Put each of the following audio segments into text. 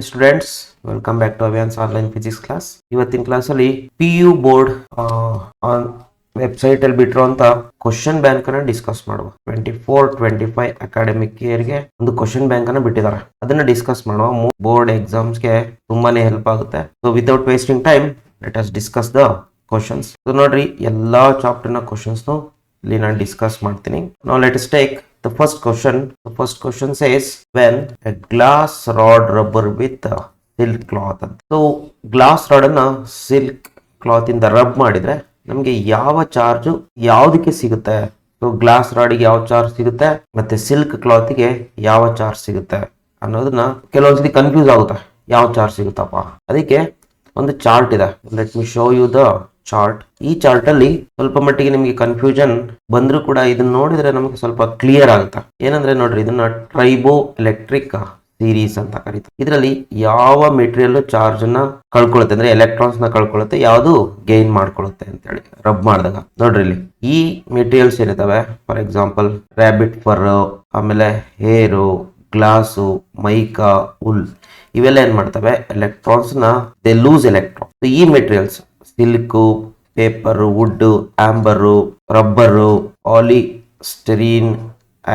Students, welcome back to Aviyans online physics class. ಇವತ್ತಿನ ಕ್ಲಾಸಲ್ಲಿ PU board website ಅಲ್ಲಿ ಬಿಟ್ಟಿರುವಂತ ಕ್ವಶನ್ ಬ್ಯಾಂಕ್ ಅನ್ನ ಡಿಸ್ಕಸ್ ಮಾಡುವ. 24-25 ಅಕಾಡೆಮಿಕ್ ಇಯರ್ಗೆ ಒಂದು ಕ್ವಶನ್ ಬ್ಯಾಂಕ್ ಅನ್ನ ಬಿಟ್ಟಿದ್ದಾರೆ, ಅದನ್ನ ಡಿಸ್ಕಸ್ ಮಾಡುವ. ಬೋರ್ಡ್ ಎಕ್ಸಾಮ್ಸ್ಗೆ ತುಂಬಾನೇ ಹೆಲ್ಪ್ ಆಗುತ್ತೆ. So without wasting time, let us discuss the questions. So ನೋಡ್ರಿ, ಎಲ್ಲಾ ಚಾಪ್ಟರ್ ನ ಕ್ವಶನ್ಸ್ ಇಲ್ಲಿ ನಾನು ಡಿಸ್ಕಸ್ ಮಾಡ್ತೀನಿ. ನಾವು let us take the first question. The first question says, when a glass rod rubber with a silk cloth. So glass rod ಅನ್ನ silk cloth ಇಂದ rub ಮಾಡಿದ್ರೆ ನಮಗೆ ಯಾವ ಚಾರ್ಜ್ ಯಾವುದಕ್ಕೆ ಸಿಗುತ್ತೆ? ಸೊ ಗ್ಲಾಸ್ ರಾಡಿಗೆ ಯಾವ ಚಾರ್ಜ್ ಸಿಗುತ್ತೆ ಮತ್ತೆ ಸಿಲ್ಕ್ ಕ್ಲಾತ್ಗೆ ಯಾವ ಚಾರ್ಜ್ ಸಿಗುತ್ತೆ ಅನ್ನೋದನ್ನ ಕೆಲವೊಂದ್ಸತಿ ಕನ್ಫ್ಯೂಸ್ ಆಗುತ್ತೆ. ಯಾವ ಚಾರ್ಜ್ ಸಿಗುತ್ತಪ್ಪ? ಅದಕ್ಕೆ ಒಂದು ಚಾರ್ಟ್ ಇದೆ. Let me show you the chart. ಈ ಚಾರ್ಟ್ ಅಲ್ಲಿ ಸ್ವಲ್ಪ ಮಟ್ಟಿಗೆ ನಿಮಗೆ ಕನ್ಫ್ಯೂಷನ್ ಬಂದ್ರು ಕೂಡ ಇದನ್ನ ನೋಡಿದ್ರೆ ನಮಗೆ ಸ್ವಲ್ಪ ಕ್ಲಿಯರ್ ಆಗುತ್ತೆ. ಏನಂದ್ರೆ ನೋಡ್ರಿ, ಇದನ್ನ ಟ್ರೈಬೋ ಎಲೆಕ್ಟ್ರಿಕ್ ಸೀರೀಸ್ ಅಂತ ಕರೀತಾರೆ. ಇದರಲ್ಲಿ ಯಾವ ಮೆಟೀರಿಯಲ್ ಚಾರ್ಜ್ ಅನ್ನ ಕಳ್ಕೊಳ್ಳುತ್ತೆ ಅಂದ್ರೆ ಎಲೆಕ್ಟ್ರಾನ್ಸ್ ನ ಕಳ್ಕೊಳ್ಳುತ್ತೆ, ಯಾವುದು ಗೈನ್ ಮಾಡ್ಕೊಳ್ಳುತ್ತೆ ಅಂತ ಹೇಳಿ ರಬ್ ಮಾಡಿದಾಗ. ನೋಡ್ರಿ, ಇಲ್ಲಿ ಈ ಮೆಟೀರಿಯಲ್ಸ್ ಏನಿದಾವೆ, ಫಾರ್ ಎಕ್ಸಾಂಪಲ್ ರ್ಯಾಬಿಟ್ ಫರ್, ಆಮೇಲೆ ಹೇರು, ಗ್ಲಾಸು, ಮೈಕಾ, ಉಲ್, ಇವೆಲ್ಲ ಏನ್ ಮಾಡ್ತವೆ? ಎಲೆಕ್ಟ್ರಾನ್ಸ್ ನ ದೇ ಲೂಸ್ ಎಲೆಕ್ಟ್ರಾನ್. ಈ materials silk, paper, wood, amber, rubber, polystyrene,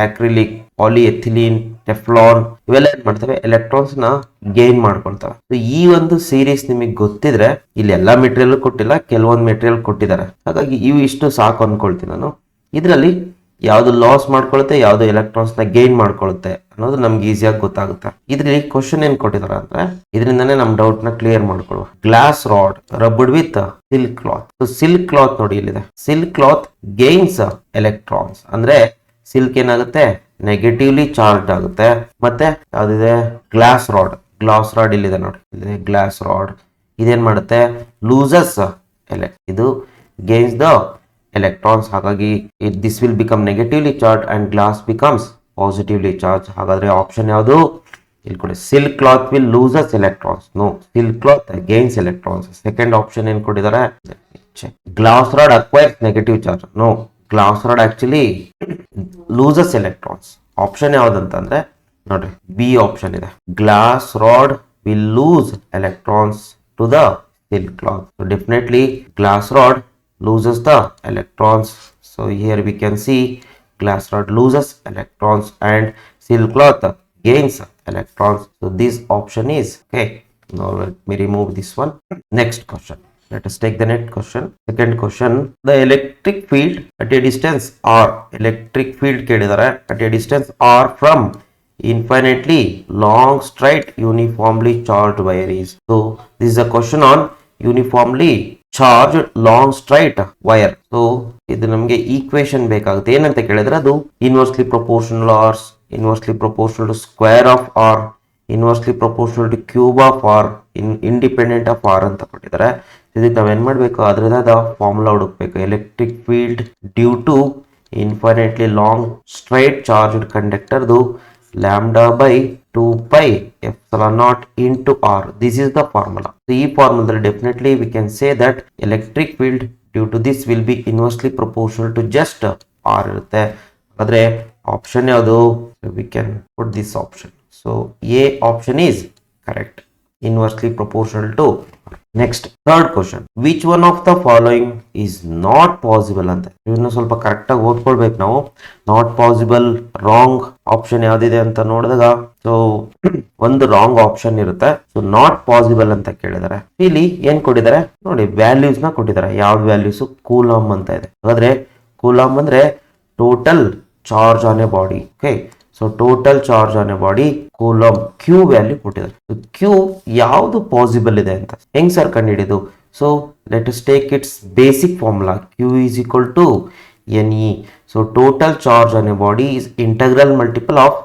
acrylic, polyethylene, Teflon, ಇವೆಲ್ಲ ಏನ್ ಮಾಡ್ತವೆ? ಎಲೆಕ್ಟ್ರಾನ್ಸ್ ನ ಗೇನ್ ಮಾಡ್ಕೊಳ್ತವೆ. ಈ ಒಂದು ಸೀರೀಸ್ ನಿಮಗೆ ಗೊತ್ತಿದ್ರೆ, ಇಲ್ಲಿ ಎಲ್ಲಾ ಮೆಟೀರಿಯಲ್ ಕೊಟ್ಟಿಲ್ಲ, ಕೆಲವೊಂದು ಮೆಟೀರಿಯಲ್ ಕೊಟ್ಟಿದ್ದಾರೆ, ಹಾಗಾಗಿ ಇವು ಇಷ್ಟು ಸಾಕು ಅನ್ಕೊಳ್ತೀನಿ ನಾನು. ಇದರಲ್ಲಿ ಯಾವ್ದು ಲಾಸ್ ಮಾಡ್ಕೊಳುತ್ತೆ, ಯಾವ್ದು ಎಲೆಕ್ಟ್ರಾನ್ಸ್ ನ ಗೇನ್ ಮಾಡ್ಕೊಳುತ್ತೆ ಅನ್ನೋದು ನಮ್ಗೆ ಈಸಿಯಾಗಿ ಗೊತ್ತಾಗುತ್ತೆ. ಇದ್ರಲ್ಲಿ ಕ್ವಶನ್ ಏನ್ ಕೊಟ್ಟಿದಾರೆ ಅಂದ್ರೆ, ಇದರಿಂದಾನೇ ನಮ್ ಡೌಟ್ ನ ಕ್ಲಿಯರ್ ಮಾಡ್ಕೊಳ್ಳುವ. Glass rod rubbed with silk cloth. Silk cloth ನೋಡಿ ಇಲ್ಲಿದೆ. ಸಿಲ್ಕ್ ಕ್ಲಾತ್ ಗೇನ್ಸ್ ಎಲೆಕ್ಟ್ರಾನ್ಸ್, ಅಂದ್ರೆ ಸಿಲ್ಕ್ ಏನಾಗುತ್ತೆ? ನೆಗೆಟಿವ್ಲಿ ಚಾರ್ಜ್ ಆಗುತ್ತೆ. ಮತ್ತೆ ಯಾವ್ದಿದೆ? ಗ್ಲಾಸ್ ರಾಡ್ ಇಲ್ಲಿದೆ ನೋಡಿ, ಇಲ್ಲಿದೆ ಗ್ಲಾಸ್ ರಾಡ್. ಇದೇನ್ ಮಾಡುತ್ತೆ? ಲೂಸಸ್ ಇದು ಗೇನ್ಸ್ ದ electrons. ಹಾಗಾಗಿ this will become negatively charged and glass becomes positively charged. ಹಾಗಾದ್ರೆ ಆಪ್ಷನ್ ಯಾವುದು? ಇಲ್ಲಿ ಕೊಡಿ, silk cloth will loses electrons. No, silk cloth gains electrons. Second option ಏನ್ ಕೊಟ್ಟಿದ್ದಾರೆ? Glass rod acquires negative charge. No, glass rod actually loses electrons. Option ಯಾವ್ದಂತಂದ್ರೆ ನೋಡ್ರಿ, B option ಇದೆ. Glass rod will lose electrons to the silk cloth. So definitely glass rod loses the electrons. So here we can see glass rod loses electrons and silk cloth gains electrons. So this option is okay. Now let me remove this one. Next question. Let us take the next question. Second question. The electric field at a distance r. Electric field kedidare at a distance r from infinitely long straight uniformly charged wire is. So this is a question on uniformly charge long straight wire. So ಇದು ನಮಗೆ equation ಬೇಕಾಗುತ್ತೆ. ಏನಂತ ಕೇಳಿದ್ರೆ, ಅದು inversely proportional R, inversely proportional to square of R, inversely proportional to cube of R, independent of R ಅಂತ ಕೊಟ್ಟಿದ್ದಾರೆ. ಇದಕ್ಕೆ ನಾವೇನ್ ಮಾಡ್ಬೇಕು? ಅದ್ರದಾದ ಫಾರ್ಮುಲಾ ಹುಡುಕ್ಬೇಕು. Electric field due to infinitely long straight charged ಕಂಡಕ್ಟರ್ದು lambda by 2 pi epsilon naught into r. This is the formula. So ಈ formula definitely we can say that electric field due to this will be inversely proportional to just r ಇರುತ್ತೆ. ಆದರೆ option ಯಾವುದು? We can put this option. So A option is correct. Inversely proportional to r. Next, third question. Which one of the following is not possible ಅಂತ ಇವನ್ನ ಸ್ವಲ್ಪ correct ಆಗಿ ಓದ್ಕೊಳ್ಬೇಕು ನಾವು. Not possible, wrong option ಯಾವ್ದಿದೆ ಅಂತ ನೋಡಿದಾಗ, so ಒಂದು wrong option ಇರುತ್ತೆ. So not possible ಅಂತ ಕೇಳಿದಾರೆ. ಇಲ್ಲಿ ಏನ್ ಕೊಟ್ಟಿದ್ದಾರೆ ನೋಡಿ, ವ್ಯಾಲ್ಯೂಸ್ ನ ಕೊಟ್ಟಿದ್ದಾರೆ. ಯಾವ್ದು ವ್ಯಾಲ್ಯೂಸ್? ಕೂಲಂಬ್ ಅಂತ ಇದೆ. ಹಾಗಾದ್ರೆ ಕೂಲಂಬ್ ಅಂದ್ರೆ total charge on a body. Okay, so total charge on a body coulomb. Q value ಕೊಟ್ಟಿದ್ದಾರೆ. ಕ್ಯೂ ಯಾವುದು ಪಾಸಿಬಲ್ ಇದೆ ಅಂತ ಹೆಂಗ್ ಸರ್ ಕಂಡುಹಿಡಿದು? So let us take its basic formula. Q is equal to NE. So total charge on a body is integral multiple of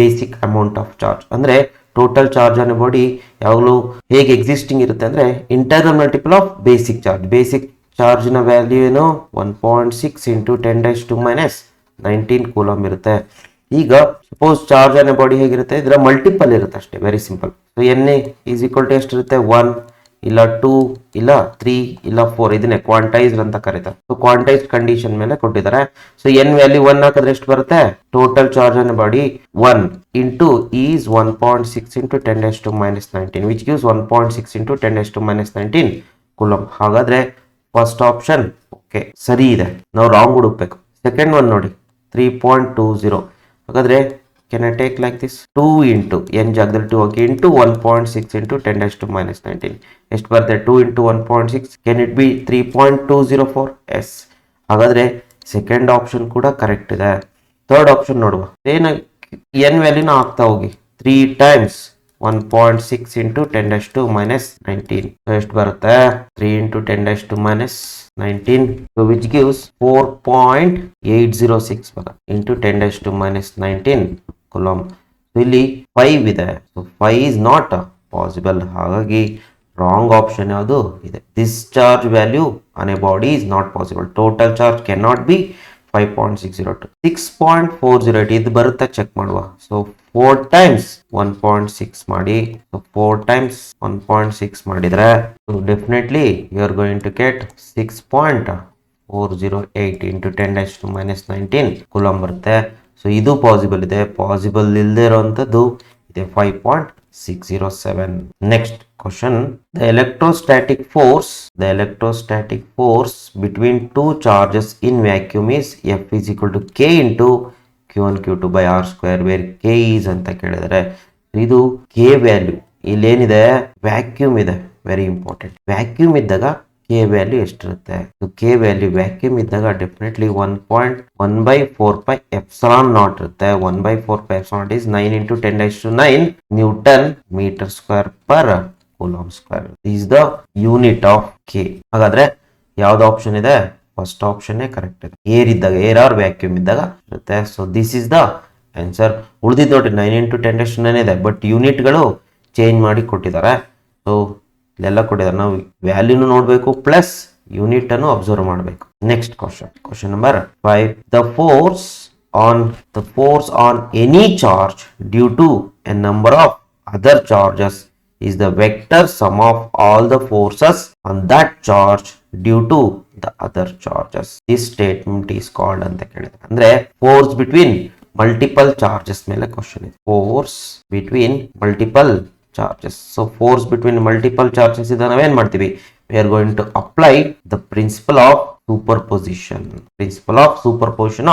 basic amount of charge. ಅಂದ್ರೆ total charge on a body ಯಾವಾಗಲೂ ಹೇಗೆ existing ಇರುತ್ತೆ ಅಂದ್ರೆ integral multiple of basic charge. Basic charge ನ value ಏನು? 1.6 into 10⁻⁻19 coulomb ಇರುತ್ತೆ. ಈಗ suppose charge on a body ಹೇಗಿರುತ್ತೆ? ಇದರ ಮಲ್ಟಿಪಲ್ ಇರುತ್ತೆ ಅಷ್ಟೇ, very simple. So NA is equal to ಎಷ್ಟಿರುತ್ತೆ? 1 ಇಲ್ಲ 2 ಇಲ್ಲ 3 ಇಲ್ಲ 4 ಇದನ್ನೇ ಕ್ವಾಂಟೈಸ್ಡ್ ಅಂತ ಕರೀತಾರೆ. ಸೊ ಕ್ವಾಂಟೈಸ್ಡ್ ಕಂಡೀಷನ್ ಮೇಲೆ ಕೊಟ್ಟಿದ್ದಾರೆ. ಸೊ ಎನ್ ವ್ಯಾಲ್ಯೂ 1 ಹಾಕಿದ್ರೆ ಎಷ್ಟು ಬರುತ್ತೆ? Total charge on body 1 into is 1.6 into 10⁻⁻19 which gives 1.6 into 10⁻⁻19 coulomb. ಹಾಗಾದ್ರೆ ಫಸ್ಟ್ ಆಪ್ಷನ್ ಓಕೆ ಸರಿ ಇದೆ, ನಾವು ರಾಂಗ್ ಹುಡುಕ್ಬೇಕು. ಸೆಕೆಂಡ್ ಒನ್ ನೋಡಿ 3.20. ಹಾಗಾದ್ರೆ can I take like this 2 into n ಜಾಗದಲ್ಲಿ 2 ಹಾಕಿ into 1.6 into 10⁻⁻19 ಎಷ್ಟು ಬರುತ್ತೆ? 2 into 1.6 can it be 3.204? S. ಹಾಗಾದ್ರೆ ಸೆಕೆಂಡ್ ಆಪ್ಷನ್ ಕೂಡ ಕರೆಕ್ಟ್ ಇದೆ. ಥರ್ಡ್ ಆಪ್ಷನ್ ನೋಡುವ, n ವ್ಯಾಲ್ಯೂನ ಹಾಕ್ತಾ ಹೋಗಿ 3 times 1.6 into 10⁻⁻19 ಎಷ್ಟು ಬರುತ್ತೆ? 3 into 10⁻⁻19 so which gives 4.806 into 10⁻⁻19 coulomb. ಇಲ್ಲಿ 5 ಇದೆ, ಸೊ 5 is not possible. ಹಾಗಾಗಿ ರಾಂಗ್ ಆಪ್ಷನ್ ಯಾವುದು ಇದೆ? This charge value on a body is not possible. Total charge cannot be 5.602. 6.408 ಇದು ಬರುತ್ತೆ, ಚೆಕ್ ಮಾಡುವ. ಸೊ 4 times 1.6 ಮಾಡಿ, ಸೊ 4 times 1.6 ಮಾಡಿದ್ರೆ definitely you are going to get 6.408 into 10⁻⁻19 coulomb ಬರುತ್ತೆ. So ಇದು ಪಾಸಿಬಲ್ ಇದೆ. ಪಾಸಿಬಲ್ ಇಲ್ಲದೆ ಇರುವಂತದ್ದು ಇದೆ 5.607. Next question, the electrostatic force between two charges in vacuum is F is equal to K into Q1 Q2 by R square where K is ಅಂತ ಕೇಳಿದರೆ ಇದು K value ಇಲ್ಲೇನಿದೆ? ವ್ಯಾಕ್ಯೂಮ್ ಇದೆ. Very important. ವ್ಯಾಕ್ಯೂಮ್ ಇದ್ದಾಗ K value ಎಷ್ಟಿರುತ್ತೆ? K value vacuum ಇದ್ದಾಗ definitely 1.1/4 epsilon nought ಇರುತ್ತೆ. 1/4 epsilon nought is 9 into 10⁻⁹ newton metre square per coulomb square is the unit of K. ಹಾಗಾದ್ರೆ ಯಾವ್ದು ಆಪ್ಷನ್ ಇದೆ? ಫಸ್ಟ್ ಆಪ್ಷನ್ ಕರೆಕ್ಟ್ ಇದೆ. Air or vacuum ಇದ್ದಾಗ ಇರುತ್ತೆ. So this is the answer. ಉಳಿದಿದ್ದು ನೋಡಿ 9 into 10⁻⁹ ಇದೆ, ಬಟ್ ಯೂನಿಟ್ಗಳು ಚೇಂಜ್ ಮಾಡಿ ಕೊಟ್ಟಿದ್ದಾರೆ. ಸೊ ಇಲ್ಲೆಲ್ಲ ಕೊಟ್ಟಿದ್ದಾರೆ, ನಾವು ವ್ಯಾಲ್ಯೂನು ನೋಡಬೇಕು ಪ್ಲಸ್ ಯೂನಿಟ್ ಅನ್ನು ಅಬ್ಸರ್ವ್ ಮಾಡಬೇಕು. Next question number 5, the force on any charge due to a number of other charges is the vector sum of all the forces on that charge due to the other charges. This statement is called ಅಂತ ಕೇಳಿದ್ರೆ, ಅಂದ್ರೆ force between multiple charges ಮೇಲೆ question ಇದೆ. Force between multiple charges. So force between multiple charges ಇದ ನಾವೇನ್ ಮಾಡ್ತೀವಿ? We are going to apply the principle of superposition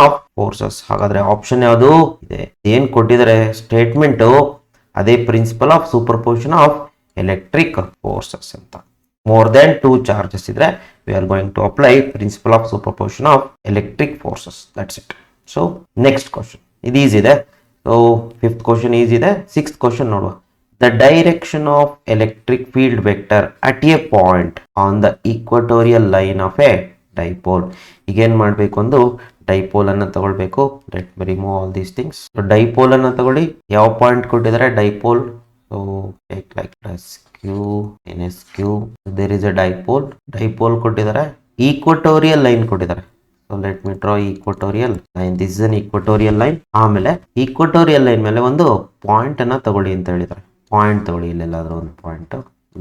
of forces. ಹಾಗಾದ್ರೆ option ಯಾವುದು ಇದೆ? ಏನ್ ಕೊಟ್ಟಿದ್ದಾರೆ ಸ್ಟೇಟ್ಮೆಂಟ್, ಅದೇ principle of superposition of electric forces ಅಂತ. ಮೋರ್ ದೆನ್ 2 ಚಾರ್ಜಸ್ ಇದ್ರೆ we are going to apply principle of superposition of electric forces. That's it. So next question, ಇದು easy ಇದೆ. ಸೊ 5th question ಈಸಿ ಇದೆ. 6th question ನೋಡುವ. The direction of electric field vector at a point on the equatorial line of a dipole. ಈಗೇನ್ ಮಾಡಬೇಕು? ಒಂದು dipole ಅನ್ನ ತಗೊಳ್ಬೇಕು. Let me remove all these things. Dipole ಅನ್ನ ತಗೊಳ್ಳಿ. ಯಾವ ಪಾಯಿಂಟ್ ಕೊಟ್ಟಿದ್ದಾರೆ? Dipole. So take like SQ NSQ. There is a dipole ಕೊಟ್ಟಿದ್ದಾರೆ. ಈಕ್ವಟೋರಿಯಲ್ ಲೈನ್ ಕೊಟ್ಟಿದ್ದಾರೆ. So let me draw equatorial line. This is an equatorial line. ಆಮೇಲೆ equatorial line ಮೇಲೆ ಒಂದು point ಅನ್ನ ತಗೊಳ್ಳಿ ಅಂತ ಹೇಳಿದ್ದಾರೆ. ಪಾಯಿಂಟ್ ತಗೊಳ್ಳಿ, ಇಲ್ಲೆಲ್ಲಾದ್ರೂ ಒಂದು point.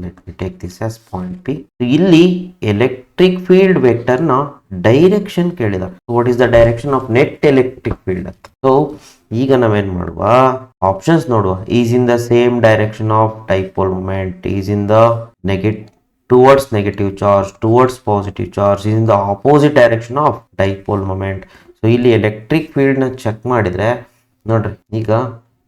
Let me take this as point P. ಇಲ್ಲಿ ಎಲೆಕ್ಟ್ರಿಕ್ ಫೀಲ್ಡ್ ವೆಕ್ಟರ್ ನ ಡೈರೆಕ್ಷನ್ ಕೇಳಿದ್ದಾರೆ. What is the direction of net electric field ಅಂತ. ಸೊ ಈಗ ನಾವೇನ್ ಮಾಡುವ? ಆಪ್ಷನ್ಸ್ ನೋಡುವ. Is in the same direction of dipole moment, is in the towards negative charge, towards positive charge, is in the opposite direction of dipole moment. So ಇಲ್ಲಿ electric field ನ check ಮಾಡಿದ್ರೆ ನೋಡ್ರಿ, ಈಗ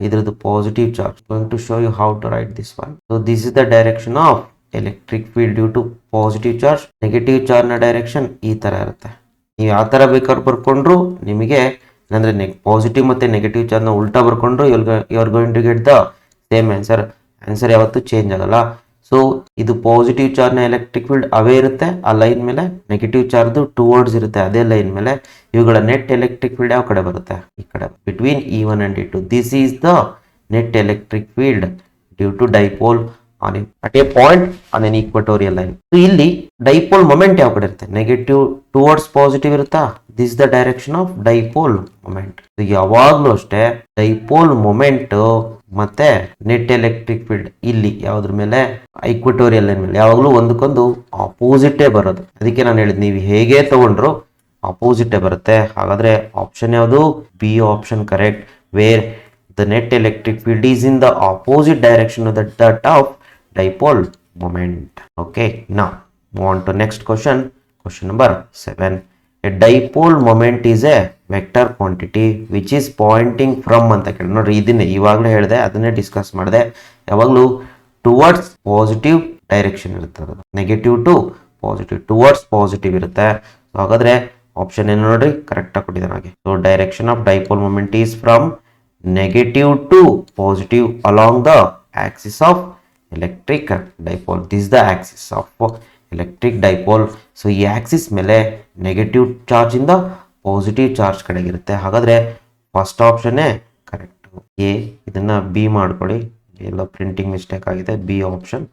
ಇದ್ರದ್ದು positive charge. Going to show you how to write this one. So this is the direction of electric field due to positive charge. Negative charge ನ direction ಈ ತರ ಇರುತ್ತೆ. ನೀವು ಯಾವ ತರ ಬೇಕಾದ್ರೂ ಬರ್ಕೊಂಡ್ರು ನಿಮಗೆ, ಅಂದ್ರೆ ಪಾಸಿಟಿವ್ ಮತ್ತೆ ನೆಗೆಟಿವ್ ಚಾರ್ಜ್ ನ ಉಲ್ಟಾ ಬರ್ಕೊಂಡ್ರು you are going to get the same answer. Answer ಯಾವತ್ತೂ ಚೇಂಜ್ ಆಗಲ್ಲ. ಸೊ ಇದು ಪಾಸಿಟಿವ್ ಚಾರ್ಜ್ ನ ಎಲೆಕ್ಟ್ರಿಕ್ ಫೀಲ್ಡ್ ಅವೇ ಇರುತ್ತೆ ಆ ಲೈನ್ ಮೇಲೆ, ನೆಗೆಟಿವ್ ಚಾರ್ಜ್ ಟುವರ್ಡ್ಸ್ ಇರುತ್ತೆ ಅದೇ ಲೈನ್ ಮೇಲೆ. ಇವುಗಳ ನೆಟ್ ಎಲೆಕ್ಟ್ರಿಕ್ ಫೀಲ್ಡ್ ಯಾವ ಕಡೆ ಬರುತ್ತೆ? ಈ ಕಡೆ, between E1 and E2. This is the net electric field due to dipole on at a point on an equatorial line. ಇಲ್ಲಿ ಡೈಪೋಲ್ ಮೊಮೆಂಟ್ ಯಾವ ಕಡೆ ಇರುತ್ತೆ? ನೆಗೆಟಿವ್ ಟುವರ್ಡ್ಸ್ ಪಾಸಿಟಿವ್ ಇರುತ್ತಾ? This the direction of dipole moment. ಯಾವಾಗ್ಲೂ ಅಷ್ಟೇ dipole moment ಮತ್ತೆ net electric field ಇಲ್ಲಿ ಯಾವ್ದ್ರ ಮೇಲೆ ಇಕ್ವಿಟೋರಿಯಲ್ ಲೈನ್ ಮೇಲೆ ಯಾವಾಗಲೂ ಒಂದಕ್ಕೊಂದು ಆಪೋಸಿಟೇ ಬರೋದು. ಅದಕ್ಕೆ ನಾನು ಹೇಳಿದ್ ನೀವು ಹೇಗೆ ತಗೊಂಡ್ರು ಆಪೋಸಿಟೇ ಬರುತ್ತೆ. ಹಾಗಾದ್ರೆ ಆಪ್ಷನ್ ಯಾವುದು? B option correct. Where the net electric field is in the opposite direction of that of dipole moment. Okay, now move on to next question. Question number 7. A dipole moment is a vector quantity which is pointing from ಅಂತ ಕೇಳಿ ನೋಡ್ರಿ, ಇದನ್ನೇ ಇವಾಗಲೇ ಹೇಳಿದೆ, ಅದನ್ನೇ discuss ಮಾಡಿದೆ. ಯಾವಾಗಲೂ towards positive direction ಇರುತ್ತೆ, negative to positive, towards positive ಇರುತ್ತೆ. ಹಾಗಾದ್ರೆ ಆಪ್ಷನ್ ಏನು ನೋಡ್ರಿ, ಕರೆಕ್ಟ್ ಆಗಿ ಕೊಟ್ಟಿದ್ದಾನೆ ಹಾಗೆ. So direction of dipole moment is from negative to positive along the axis of electric dipole. This is the axis of electric dipole. So ಈ axis ಮೇಲೆ negative charge ಇಂದ ಪಾಸಿಟಿವ್ ಚಾರ್ಜ್ ಕಡೆಗಿರುತ್ತೆ. ಹಾಗಾದ್ರೆ ಫಸ್ಟ್ ಆಪ್ಷನ್ನೇ correct. A, ಇದನ್ನ B ಮಾಡ್ಕೊಳ್ಳಿ, ಎಲ್ಲ printing mistake ಆಗಿದೆ. B option.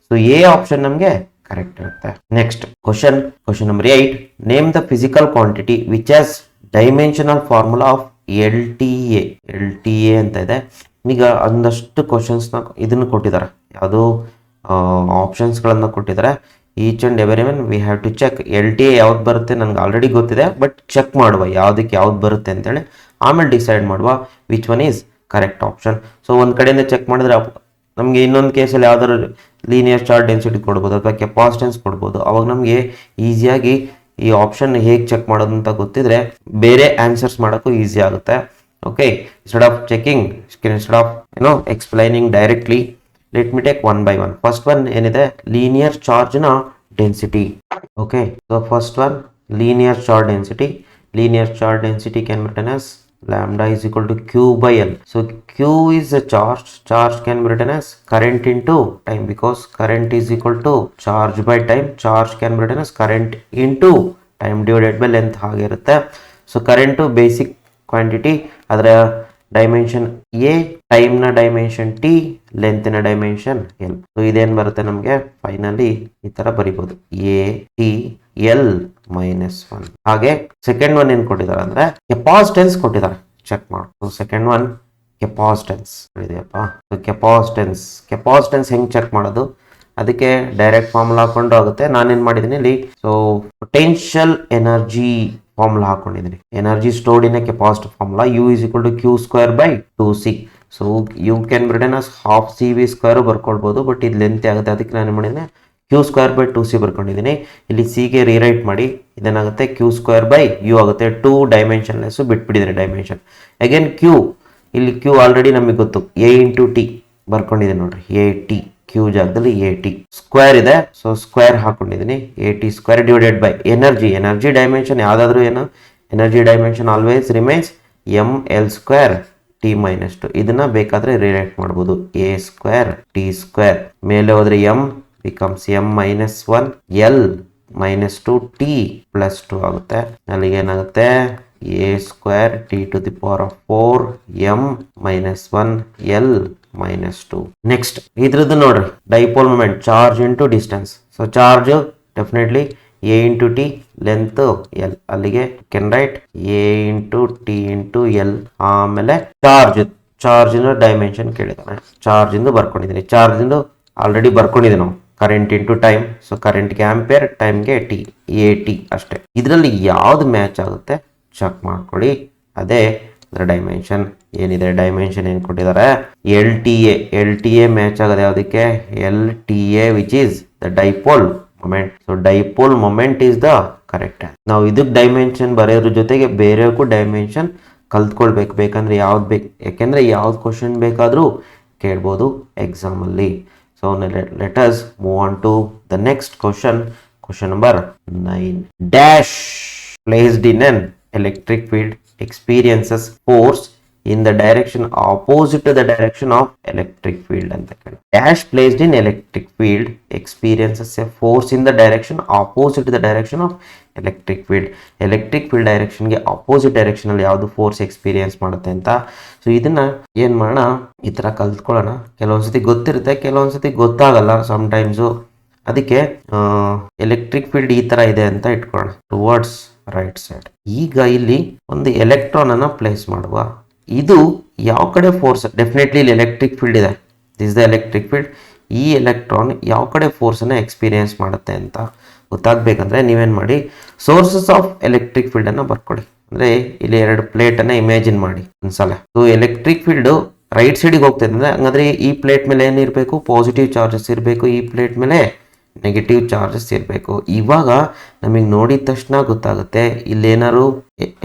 So A option ನಮಗೆ ಕರೆಕ್ಟ್ ಇರುತ್ತೆ. Next question number 8. Name the physical quantity which has dimensional formula of L T A ಅಂತ ಇದೆ. ಈಗ ಒಂದಷ್ಟು ಕ್ವಶನ್ಸ್ನ ಇದನ್ನು ಕೊಟ್ಟಿದ್ದಾರೆ, ಯಾವುದು ಆಪ್ಷನ್ಸ್ಗಳನ್ನು ಕೊಟ್ಟಿದ್ದಾರೆ. Each and every one we have to check. L T A ಯಾವ್ದು ಬರುತ್ತೆ ನನಗೆ ಆಲ್ರೆಡಿ ಗೊತ್ತಿದೆ, ಬಟ್ ಚೆಕ್ ಮಾಡುವ ಯಾವುದಕ್ಕೆ ಯಾವ್ದು ಬರುತ್ತೆ ಅಂತೇಳಿ, ಆಮೇಲೆ ಡಿಸೈಡ್ ಮಾಡುವ which one is correct option. So ಒಂದು ಕಡೆಯಿಂದ ಚೆಕ್ ಮಾಡಿದ್ರೆ ನಮಗೆ ಇನ್ನೊಂದು ಕೇಸಲ್ಲಿ ಯಾವ್ದಾದ್ರು ಲೀನಿಯರ್ ಚಾರ್ಜ್ ಡೆನ್ಸಿಟಿ ಕೊಡ್ಬೋದು ಅಥವಾ ಕೆಪಾಸಿಟೆನ್ಸ್ ಕೊಡ್ಬೋದು. ಅವಾಗ ನಮಗೆ ಈಸಿಯಾಗಿ ಈ ಆಪ್ಷನ್ ಹೇಗೆ ಚೆಕ್ ಮಾಡೋದು ಅಂತ ಗೊತ್ತಿದ್ರೆ ಬೇರೆ ಆನ್ಸರ್ಸ್ ಮಾಡೋಕ್ಕೂ ಈಸಿ ಆಗುತ್ತೆ. Okay, instead of checking, instead of explaining directly, let me take one by one. First one ಏನಿದೆ, linear charge na density. Okay, so first one linear charge density. Linear charge density can be written as lambda is equal to q by l. So q is a charge can be written as current into time, because current is equal to charge by time. Charge can be written as current into time divided by length ಆಗಿರುತ್ತೆ. So current basic quantity, ಅದರ dimension A, ಟೈಮ್ನ dimension T, ಲೆಂತ್ನ dimension L. So ಇದೇನು ಬರುತ್ತೆ ನಮಗೆ finally ಈ ತರ ಬರಿಬಹುದು, A T L -1. ಹಾಗೆ ಸೆಕೆಂಡ್ ಒನ್ ಏನ್ ಕೊಟ್ಟಿದ್ದಾರೆ ಅಂದ್ರೆ ಕೆಪಾಸಿಟೆನ್ಸ್ ಕೊಟ್ಟಿದ್ದಾರೆ, ಚೆಕ್ ಮಾಡಿ. ಸೊ ಸೆಕೆಂಡ್ ಒನ್ ಕೆಪಾಸಿಟೆನ್ಸ್ ಇದೆಯಪ್ಪ. ಸೊ ಕೆಪಾಸಿಟೆನ್ಸ್ ಹೆಂಗ್ ಚೆಕ್ ಮಾಡೋದು, ಅದಕ್ಕೆ ಡೈರೆಕ್ಟ್ ಫಾರ್ಮುಲಾ ಹಾಕೊಂಡು ಆಗುತ್ತೆ. ನಾನೇನ್ ಮಾಡಿದ್ದೀನಿ ಇಲ್ಲಿ, ಸೊ ಪೊಟೆನ್ಷಿಯಲ್ ಎನರ್ಜಿ ಫಾರ್ಮುಲಾ ಹಾಕೊಂಡಿದ್ದೀನಿ. Energy stored in a capacitive formula U is equal to Q square by 2c. So U can be written as half C V square ಬರ್ಕೊಳ್ಬೋದು, but ಇದು length ಆಗುತ್ತೆ, ಅದಕ್ಕೆ ನಾನು ಮಾಡಿದ್ದೀನಿ ಕ್ಯೂ ಸ್ಕ್ವೇರ್ ಬೈ 2c ಬರ್ಕೊಂಡಿದ್ದೀನಿ. ಇಲ್ಲಿ C ಗೆ rewrite ಮಾಡಿ ಇದೇನಾಗುತ್ತೆ, Q square by you ಆಗುತ್ತೆ. 2 ಡೈಮೆನ್ಷನ್ಲೆಸ್ ಬಿಟ್ಬಿಟ್ಟಿದ್ದೀನಿ ಡೈಮೆನ್ಷನ್. ಅಗೇನ್ ಕ್ಯೂ, ಇಲ್ಲಿ ಕ್ಯೂ ಆಲ್ರೆಡಿ ನಮಗೆ ಗೊತ್ತು, ಎ ಇಂಟು ಟಿ ಬರ್ಕೊಂಡಿದ್ದೀನಿ ನೋಡ್ರಿ, ಎ ಟಿ, ಕ್ಯೂ ಜಾಗದಲ್ಲಿ ಎ ಟಿ. ಸ್ಕ್ವೇರ್ ಇದೆ, ಸೊ ಸ್ಕ್ವೇರ್ ಹಾಕೊಂಡಿದ್ದೀನಿ, A T square divided by energy dimension ಯಾವ್ದಾದ್ರು ಏನು, energy dimension always remains M L square T -2. ಇದನ್ನ ಬೇಕಾದ್ರೆ ರಿರೈಟ್ ಮಾಡ್ಬೋದು, ಎ ಸ್ಕ್ವೇರ್ ಟಿ ಸ್ಕ್ವೇರ್, ಮೇಲೆ ಹೋದ್ರೆ M becomes M -1 L -2 T +2 ಆಗುತ್ತೆ. ಅಲ್ಲಿಗೆ ಏನಾಗುತ್ತೆ, A square T to the power of 4 M -1 L -2. Next ಇದ್ರದ್ದು ನೋಡ್ರಿ, dipole moment charge into distance. So charge definitely A into T, length L. ಅಲ್ಲಿಗೆ can write A into T into L. ಆಮೇಲೆ charge dimension ಕೇಳಿದಾನೆ, charge ಇಂದು ಬರ್ಕೊಂಡಿದ್ದೀನಿ. Charge ಇಂದು already ಬರ್ಕೊಂಡಿದ್ದೀವಿ ನಾವು, ಕರೆಂಟ್ ಇಂಟು ಟೈಮ್. ಸೊ ಕರೆಂಟ್ಗೆ ಆಂಪಿಯರ್, ಟೈಮ್ಗೆ ಟಿ, ಎ ಟಿ ಅಷ್ಟೇ. ಇದರಲ್ಲಿ ಯಾವ್ದು ಮ್ಯಾಚ್ ಆಗುತ್ತೆ ಚೆಕ್ ಮಾಡ್ಕೊಳ್ಳಿ, ಅದೇ ಅದರ ಡೈಮೆನ್ಷನ್ ಏನಿದೆ. ಡೈಮೆನ್ಷನ್ ಏನು ಕೊಟ್ಟಿದ್ದಾರೆ, ಎಲ್ ಟಿ ಎ ಮ್ಯಾಚ್ ಆಗೋದು ಯಾವುದಕ್ಕೆ, L T A which is the dipole moment. So dipole moment is the correct. ನಾವು ಇದಕ್ಕೆ ಡೈಮೆನ್ಷನ್ ಬರೆಯೋದ್ರ ಜೊತೆಗೆ ಬೇರೆಗೂ ಡೈಮೆನ್ಷನ್ ಕಲ್ತ್ಕೊಳ್ಬೇಕು, ಬೇಕಂದ್ರೆ ಯಾಕೆಂದ್ರೆ ಯಾವ್ದು ಕ್ವಶನ್ ಬೇಕಾದ್ರೂ ಕೇಳ್ಬೋದು ಎಕ್ಸಾಮ್ ಅಲ್ಲಿ. So let us move on to the next question number 9. Dash placed in an electric field experiences force in the direction opposite to the direction of electric field ಅಂತ ಕೇಳಿ. Dash placed in electric field experiences a force in the direction opposite to the direction of electric field. electric field direction ಗೆ opposite direction ಅಲ್ಲಿ ಯಾವುದು force experience ಮಾಡುತ್ತೆ ಅಂತ. So ಇದನ್ನ ಏನ್ ಮಾಡೋಣ, ಈ ತರ ಕಲ್ತ್ಕೊಳ್ಳೋಣ. ಕೆಲವೊಂದ್ಸತಿ ಗೊತ್ತಿರುತ್ತೆ, ಕೆಲವೊಂದ್ಸತಿ ಗೊತ್ತಾಗಲ್ಲ ಸಮ್ಟೈಮ್ಸು. ಅದಕ್ಕೆ ಎಲೆಕ್ಟ್ರಿಕ್ ಫೀಲ್ಡ್ ಈ ತರ ಇದೆ ಅಂತ ಇಟ್ಕೊಳ್ಳೋಣ, ಟುವರ್ಡ್ಸ್ ರೈಟ್ ಸೈಡ್. ಈಗ ಇಲ್ಲಿ ಒಂದು ಎಲೆಕ್ಟ್ರಾನ್ ಅನ್ನ ಪ್ಲೇಸ್ ಮಾಡುವ. ಇದು ಯಾವ ಕಡೆ ಫೋರ್ಸ್, ಡೆಫಿನೆಟ್ಲಿ ಇಲ್ಲಿ ಎಲೆಕ್ಟ್ರಿಕ್ ಫೀಲ್ಡ್ ಇದೆ, ದಿಸ್ ದ ಎಲೆಕ್ಟ್ರಿಕ್ ಫೀಲ್ಡ್. ಈ ಎಲೆಕ್ಟ್ರಾನ್ ಯಾವ ಕಡೆ ಫೋರ್ಸನ್ನು ಎಕ್ಸ್ಪೀರಿಯನ್ಸ್ ಮಾಡುತ್ತೆ ಅಂತ ಗೊತ್ತಾಗಬೇಕಂದ್ರೆ ನೀವೇನು ಮಾಡಿ, ಸೋರ್ಸಸ್ ಆಫ್ ಎಲೆಕ್ಟ್ರಿಕ್ ಫೀಲ್ಡನ್ನು ಬರ್ಕೊಳ್ಳಿ. ಅಂದರೆ ಇಲ್ಲಿ 2 ಪ್ಲೇಟನ್ನು ಇಮ್ಯಾಜಿನ್ ಮಾಡಿ ಒಂದ್ಸಲ. ಸೊ ಎಲೆಕ್ಟ್ರಿಕ್ ಫೀಲ್ಡು ರೈಟ್ ಸೈಡಿಗೆ ಹೋಗ್ತದೆ ಅಂದರೆ ಹಂಗಂದ್ರೆ ಈ ಪ್ಲೇಟ್ ಮೇಲೆ ಏನಿರಬೇಕು, ಪಾಸಿಟಿವ್ ಚಾರ್ಜಸ್ ಇರಬೇಕು, ಈ ಪ್ಲೇಟ್ ಮೇಲೆ ನೆಗೆಟಿವ್ ಚಾರ್ಜಸ್ ಇರಬೇಕು. ಇವಾಗ ನಮಗೆ ನೋಡಿದ ತಕ್ಷಣ ಗೊತ್ತಾಗುತ್ತೆ ಇಲ್ಲೇನಾದ್ರು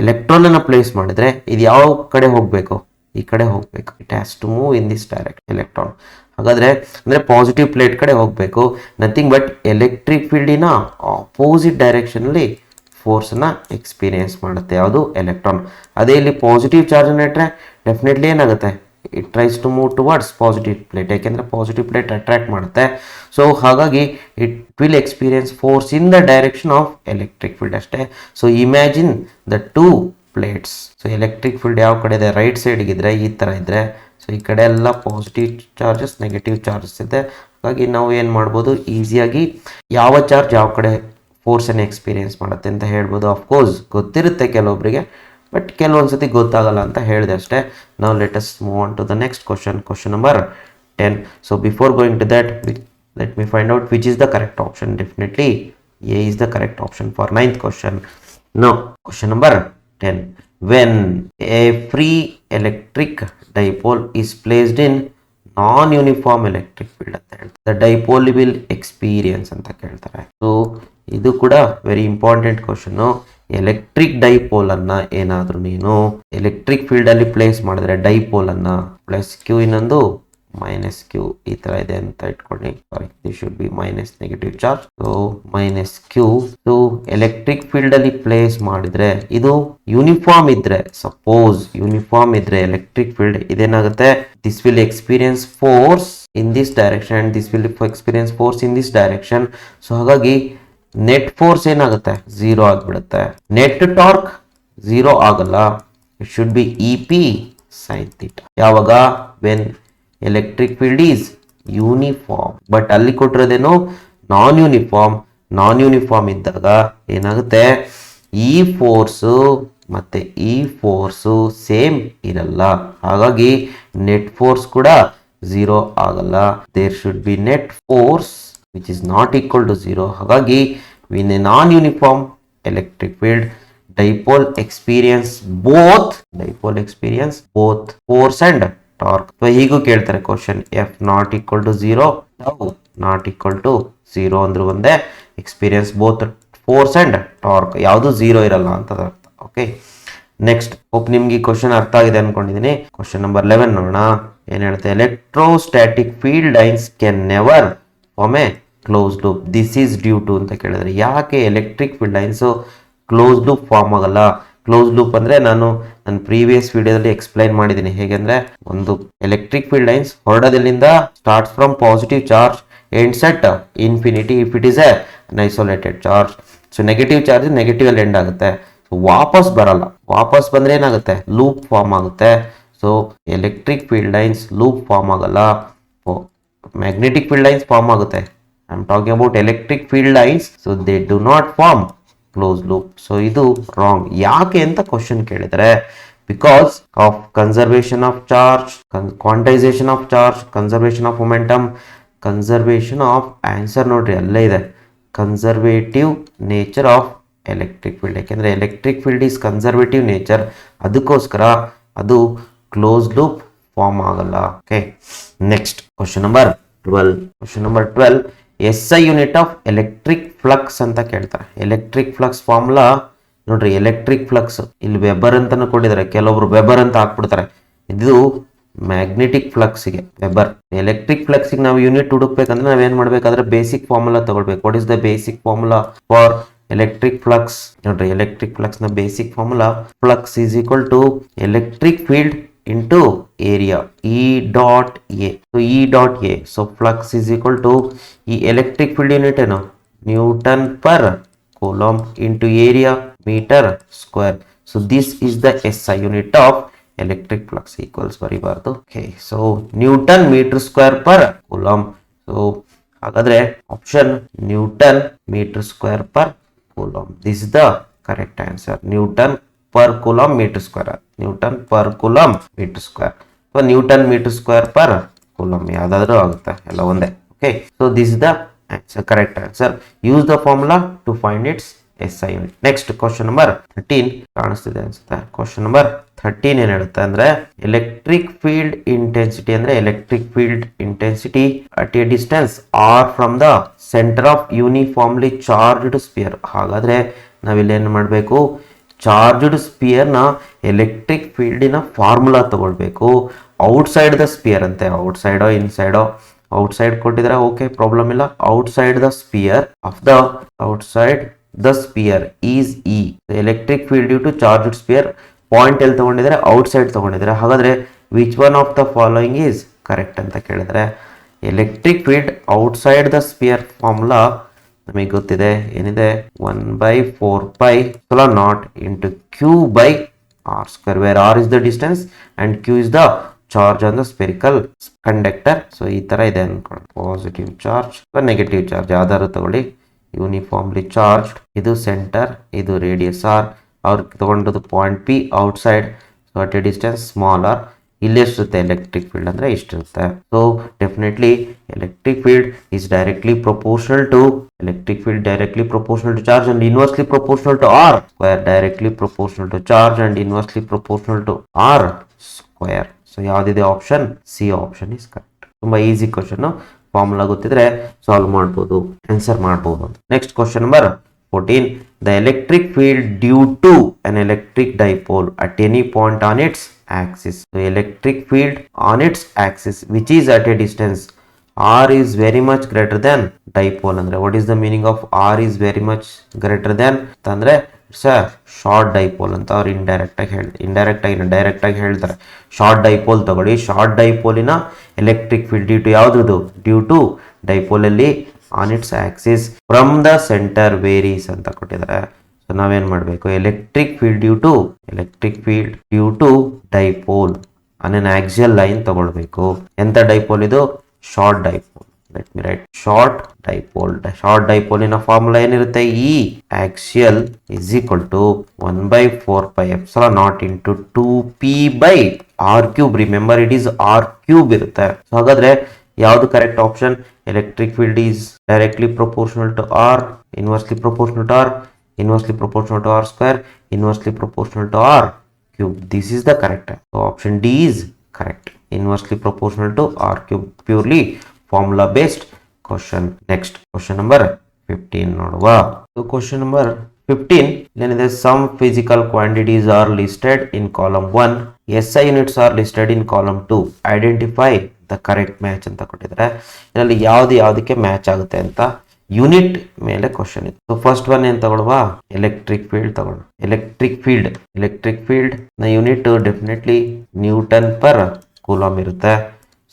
ಎಲೆಕ್ಟ್ರಾನ್ ಪ್ಲೇಸ್ ಮಾಡಿದ್ರೆ ಇದು ಯಾವ ಕಡೆ ಹೋಗಬೇಕು, ಈ ಕಡೆ ಹೋಗಬೇಕು. It has to move in this direction electron. ಹಾಗಾದ್ರೆ ಅಂದರೆ ಪಾಸಿಟಿವ್ ಪ್ಲೇಟ್ ಕಡೆ ಹೋಗಬೇಕು. ನಥಿಂಗ್ ಬಟ್ ಎಲೆಕ್ಟ್ರಿಕ್ ಫೀಲ್ಡಿನ ಆಪೋಸಿಟ್ ಡೈರೆಕ್ಷನಲ್ಲಿ ಫೋರ್ಸನ್ನು ಎಕ್ಸ್ಪೀರಿಯನ್ಸ್ ಮಾಡುತ್ತೆ ಯಾವುದು, ಎಲೆಕ್ಟ್ರಾನ್. ಅದೇ ಇಲ್ಲಿ ಪಾಸಿಟಿವ್ ಚಾರ್ಜನ್ನು ಇಟ್ಟರೆ ಡೆಫಿನೆಟ್ಲಿ ಏನಾಗುತ್ತೆ, it tries to move towards positive plate, ಯಾಕೆಂದರೆ ಪಾಸಿಟಿವ್ ಪ್ಲೇಟ್ ಅಟ್ರಾಕ್ಟ್ ಮಾಡುತ್ತೆ. ಸೊ ಹಾಗಾಗಿ it will experience force in the direction of electric field ಅಷ್ಟೇ. So imagine the 2 plates. So electric field ಯಾವ ಕಡೆ ಇದೆ, ರೈಟ್ ಸೈಡ್ಗಿದ್ರೆ ಈ ಥರ ಇದ್ದರೆ, ಸೊ ಈ ಕಡೆ ಎಲ್ಲ ಪಾಸಿಟಿವ್ ಚಾರ್ಜಸ್ ನೆಗೆಟಿವ್ ಚಾರ್ಜಸ್ ಇದೆ. ಹಾಗಾಗಿ ನಾವು ಏನು ಮಾಡ್ಬೋದು, ಈಸಿಯಾಗಿ ಯಾವ ಚಾರ್ಜ್ ಯಾವ ಕಡೆ ಫೋರ್ಸನ್ನು ಎಕ್ಸ್ಪೀರಿಯನ್ಸ್ ಮಾಡುತ್ತೆ ಅಂತ ಹೇಳ್ಬೋದು. ಅಫ್ಕೋರ್ಸ್ ಗೊತ್ತಿರುತ್ತೆ ಕೆಲವೊಬ್ಬರಿಗೆ, ಬಟ್ ಕೆಲವೊಂದ್ಸತಿ ಗೊತ್ತಾಗಲ್ಲ ಅಂತ ಹೇಳಿದೆ ಅಷ್ಟೇ. ನಾವು let us move on to the next question, question number 10. So before going to that, let me find out which is the correct option. Definitely A is the correct option for 9th question. Now, question number 10. When a free electric dipole is placed in non-uniform electric field ಅಂತ ಹೇಳ್ತಾರೆ, the dipole will experience ಅಂತ ಕೇಳ್ತಾರೆ. So ಇದು ಕೂಡ very important question. Electric dipole ಅನ್ನ ಏನಾದರೂ ನೀನು electric field ಅಲ್ಲಿ ಪ್ಲೇಸ್ ಮಾಡಿದ್ರೆ, ಡೈಪೋಲ್ ಅನ್ನ ಪ್ಲಸ್ ಕ್ಯೂ ಇನ್ನೊಂದು ಮೈನಸ್ ಕ್ಯೂ ಈ ತರ ಇದೆ ಅಂತ ಇಟ್ಕೊಳ್ಳಿ. Sorry, this should be minus negative charge. So minus Q. So electric field ಅಲ್ಲಿ ಪ್ಲೇಸ್ ಮಾಡಿದ್ರೆ ಇದು ಯೂನಿಫಾರ್ಮ್ ಇದ್ರೆ, ಸಪೋಸ್ ಯೂನಿಫಾರ್ಮ್ ಇದ್ರೆ ಎಲೆಕ್ಟ್ರಿಕ್ ಫೀಲ್ಡ್ ಇದೇನಾಗುತ್ತೆ, this will experience force in this direction and this will experience force in this direction. So ಹಾಗಾಗಿ net force ಏನಾಗುತ್ತೆ, 0 ಆಗಿಬಿಡುತ್ತೆ. Net torque 0 ಆಗಲ್ಲ. It should be E P sine theta. ಯಾವಾಗ, when electric field is uniform. But ಅಲ್ಲಿ ಕೊಟ್ಟಿರೋದೇನು ನಾನ್ uniform. ನಾನ್ uniform ಇದ್ದಾಗ ಏನಾಗುತ್ತೆ, ಈ ಫೋರ್ಸು ಮತ್ತೆ ಈ ಫೋರ್ಸು ಸೇಮ್ ಇರಲ್ಲ. ಹಾಗಾಗಿ ನೆಟ್ ಫೋರ್ಸ್ ಕೂಡ 0 ಆಗಲ್ಲ. There should be net force which is not equal to 0. ಹಾಗಾಗಿ in a non-uniform electric field, dipole experience both force and torque. So ಹೀಗೂ ಕೇಳ್ತಾರೆ question, F not equal to 0, tau not equal to 0 ಅಂದ್ರೆ ಒಂದೇ, experience both force and torque, ಯಾವುದು 0 ಇರಲ್ಲ ಅಂತ ಅರ್ಥ. Okay, next hope ನಿಮ್ಗೆ ಈ ಕ್ವಶನ್ ಅರ್ಥ ಆಗಿದೆ ಅನ್ಕೊಂಡಿದ್ದೀನಿ. ಕ್ವಶನ್ ನಂಬರ್ 11 ನೋಡೋಣ. ಏನ್ ಹೇಳುತ್ತೆ, electrostatic field lines can never form a close loop. This is due to ಅಂತ ಕೇಳಿದ್ರೆ, ಯಾಕೆ electric field lines close loop form ಆಗಲ್ಲ? ಕ್ಲೋಸ್ ಲೂಪ್ ಅಂದ್ರೆ ನಾನು ನನ್ನ ಪ್ರೀವಿಯಸ್ ವಿಡಿಯೋದಲ್ಲಿ ಎಕ್ಸ್ಪ್ಲೈನ್ ಮಾಡಿದ್ದೀನಿ. ಹೇಗೆಂದ್ರೆ, ಒಂದು ಎಲೆಕ್ಟ್ರಿಕ್ ಫೀಲ್ಡ್ ಲೈನ್ಸ್ ಹೊರಡೋದ್ರಿಂದ starts from positive charge ends at infinity if it is a isolated charge. So negative charge negative ಅಲ್ಲಿ ಎಂಡ್ ಆಗುತ್ತೆ, ವಾಪಸ್ ಬರಲ್ಲ. ವಾಪಸ್ ಬಂದ್ರೆ ಏನಾಗುತ್ತೆ, ಲೂಪ್ ಫಾರ್ಮ್ ಆಗುತ್ತೆ. So electric field lines loop form ಆಗಲ್ಲ, ಮ್ಯಾಗ್ನೆಟಿಕ್ ಫೀಲ್ಡ್ ಲೈನ್ಸ್ ಫಾರ್ಮ್ ಆಗುತ್ತೆ. I am talking about electric field lines. So they do not form close loop. So ಇದು ರಾಂಗ್. ಯಾಕೆ ಅಂತ ಕ್ವಶನ್ ಕೇಳಿದರೆ, because of conservation of charge, quantization of charge, conservation of momentum, conservation of answer ನೋಡ್ರಿ ಅಲ್ಲೇ ಇದೆ, conservative nature of electric field. ಯಾಕೆಂದ್ರೆ electric field is conservative nature, ಅದಕ್ಕೋಸ್ಕರ ಅದು ಕ್ಲೋಸ್ ಲೂಪ್ ಫಾರ್ಮ್ ಆಗಲ್ಲ. Okay, next question number 12. Question number 12, SI unit of electric flux ಅಂತ ಕೇಳ್ತಾರೆ. Electric flux formula ನೋಡ್ರಿ, ಎಲೆಕ್ಟ್ರಿಕ್ ಫ್ಲಕ್ಸ್ ಇಲ್ಲಿ ವೆಬರ್ ಅಂತಾನು ಕೊಟ್ಟಿದ್ದಾರೆ, ಕೆಲವೊಬ್ರು ವೆಬರ್ ಅಂತ ಹಾಕ್ಬಿಡ್ತಾರೆ. ಇದು ಮ್ಯಾಗ್ನೆಟಿಕ್ ಫ್ಲಕ್ಸ್ಗೆ ವೆಬರ್. ಎಲೆಕ್ಟ್ರಿಕ್ ಫ್ಲಕ್ಸ್ಗೆ ನಾವು ಯೂನಿಟ್ ಹುಡುಕ್ಬೇಕಂದ್ರೆ ನಾವೇನ್ ಮಾಡ್ಬೇಕಾದ್ರೆ ಬೇಸಿಕ್ ಫಾರ್ಮುಲಾ ತಗೊಳ್ಬೇಕು. What is the basic formula for electric flux? ನೋಡ್ರಿ, ಎಲೆಕ್ಟ್ರಿಕ್ ಫ್ಲಕ್ಸ್ ನ basic formula, flux is equal to electric field into area E dot A. So E dot A. So flux is equal to E electric field unit ಏನು, Newton per coulomb into area meter square. So this is the SI unit of electric flux equals ಬರಿಬಾರ್ದು. Okay, so Newton meter square per coulomb. So ಹಾಗಾದ್ರೆ option Newton meter square per coulomb. This is the correct answer. Newton per coulomb metre square, newton per coulomb metre square, so newton metre square per coulomb ಯಾವ್ದಾದ್ರು ಆಗುತ್ತೆ, ಎಲ್ಲ ಒಂದೇ. Okay, so this the answer, correct answer. Use the formula to find its SI unit. Next question number 13 ಕಾಣಿಸ್ತಿದೆ ಅನ್ಸುತ್ತೆ. Question number 13 ಏನ್ ಹೇಳುತ್ತೆ ಅಂದ್ರೆ, electric field intensity ಅಂದ್ರೆ electric field intensity at a distance r from the centre of uniformly charged sphere. ಹಾಗಾದ್ರೆ ನಾವಿಲ್ಲಿ ಏನ್ ಮಾಡಬೇಕು, ಚಾರ್ಜ್ಡ್ ಸ್ಪಿಯರ್ ನ ಎಲೆಕ್ಟ್ರಿಕ್ ಫೀಲ್ಡಿನ ಫಾರ್ಮುಲಾ ತಗೊಳ್ಬೇಕು. ಔಟ್ಸೈಡ್ ದ ಸ್ಪಿಯರ್ ಅಂತೆ, ಔಟ್ಸೈಡೋ ಇನ್ಸೈಡೋ, ಔಟ್ಸೈಡ್ ಕೊಟ್ಟಿದ್ರೆ ಓಕೆ ಪ್ರಾಬ್ಲಮ್ ಇಲ್ಲ. Outside the sphere of the outside the sphere is E. Electric field due to charged sphere point ಎಲ್ಲಿ ತಗೊಂಡಿದ್ರೆ ಔಟ್ಸೈಡ್ ತಗೊಂಡಿದ್ರೆ, ಹಾಗಾದ್ರೆ which one of the following is correct ಅಂತ ಕೇಳಿದ್ರೆ, electric field outside the sphere formula ನಮಗೆ ಗೊತ್ತಿದೆ, ಏನಿದೆ 1/4π0 into q by r square, where r is the distance and q is the charge on the spherical conductor. So ಈ ತರ ಇದೆ ಅನ್ಕೊಳ್ಳಿ, positive charge negative charge ಯಾವ್ದಾದ್ರು ತಗೊಳ್ಳಿ, ಯೂನಿಫಾರ್ಮ್ಲಿ ಚಾರ್ಜ್ಡ್, ಇದು ಸೆಂಟರ್, ಇದು ರೇಡಿಯಸ್ ಆರ್, ಅವ್ರು ತಗೊಂಡದ್ದು point P outside, so at a distance small R. ಇಲ್ಲಿ ಎಷ್ಟಿರುತ್ತೆ ಎಲೆಕ್ಟ್ರಿಕ್ ಫೀಲ್ಡ್ ಅಂದ್ರೆ ಇಷ್ಟಿರುತ್ತೆ. So definitely electric field is directly proportional to charge and inversely proportional to R square, directly proportional to charge and inversely proportional to R square. So ಯಾವ್ದಿದೆ option C option is correct. ತುಂಬಾ easy question, formula ಗೊತ್ತಿದ್ರೆ solve ಮಾಡ್ಬೋದು, answer ಮಾಡ್ಬೋದು. Next question number 14, the electric field due to an electric dipole at any point on its axis. So electric field on its axis which is at a distance r is very much greater than dipole. ಅಂದ್ರೆ what is the meaning of r is very much greater than ಅಂದ್ರೆ it's a short dipole ಅಂತ ಅವ್ರು direct ಆಗಿ ಹೇಳ್ತಾರೆ. Short dipole ತಗೊಳ್ಳಿ, short ಡೈಪೋಲಿನ electric field due to dipole ಅಲ್ಲಿ on its axis from the centre varies ಅಂತ ಕೊಟ್ಟಿದ್ದಾರೆ. ಸೊ ನಾವೇನ್ ಮಾಡಬೇಕು, electric field due to dipole on an axial line ತಗೊಳ್ಬೇಕು. ಎಂತ ಡೈಪೋಲ್ ಇದು? Short dipole. Let me write short dipole. Short ಡೈಪೋಲಿನ formula ಏನಿರುತ್ತೆ, E axial is equal to 1/4πε0 into 2p/r³. Remember it is r³ ಇರುತ್ತೆ. So ಹಾಗಾದ್ರೆ ಯಾವ್ದು correct option? Electric field is directly proportional to r, inversely proportional to r, inversely proportional to R square, inversely proportional to r³. This is the correct. So option D is correct, inversely proportional to r³, purely formula based question. Next question number 15 ನೋಡುವ. Question number 15 ಏನಿದೆ, some physical quantities are listed in column 1, SI units are listed in column 2, identify the correct match ಅಂತ ಕೊಟ್ಟಿದ್ದಾರೆ. ಇದರಲ್ಲಿ ಯಾವ್ದಕ್ಕೆ match ಆಗುತ್ತೆ ಅಂತ unit ಮೇಲೆ question ಇದೆ. ಸೊ ಫಸ್ಟ್ ಒನ್ ಏನ್ ತಗೊಳ್ವಾ, ಎಲೆಕ್ಟ್ರಿಕ್ ಫೀಲ್ಡ್ ತಗೊಳ್ಳ. ಎಲೆಕ್ಟ್ರಿಕ್ ಫೀಲ್ಡ್ ನ unit definitely Newton per coulomb ಇರುತ್ತೆ.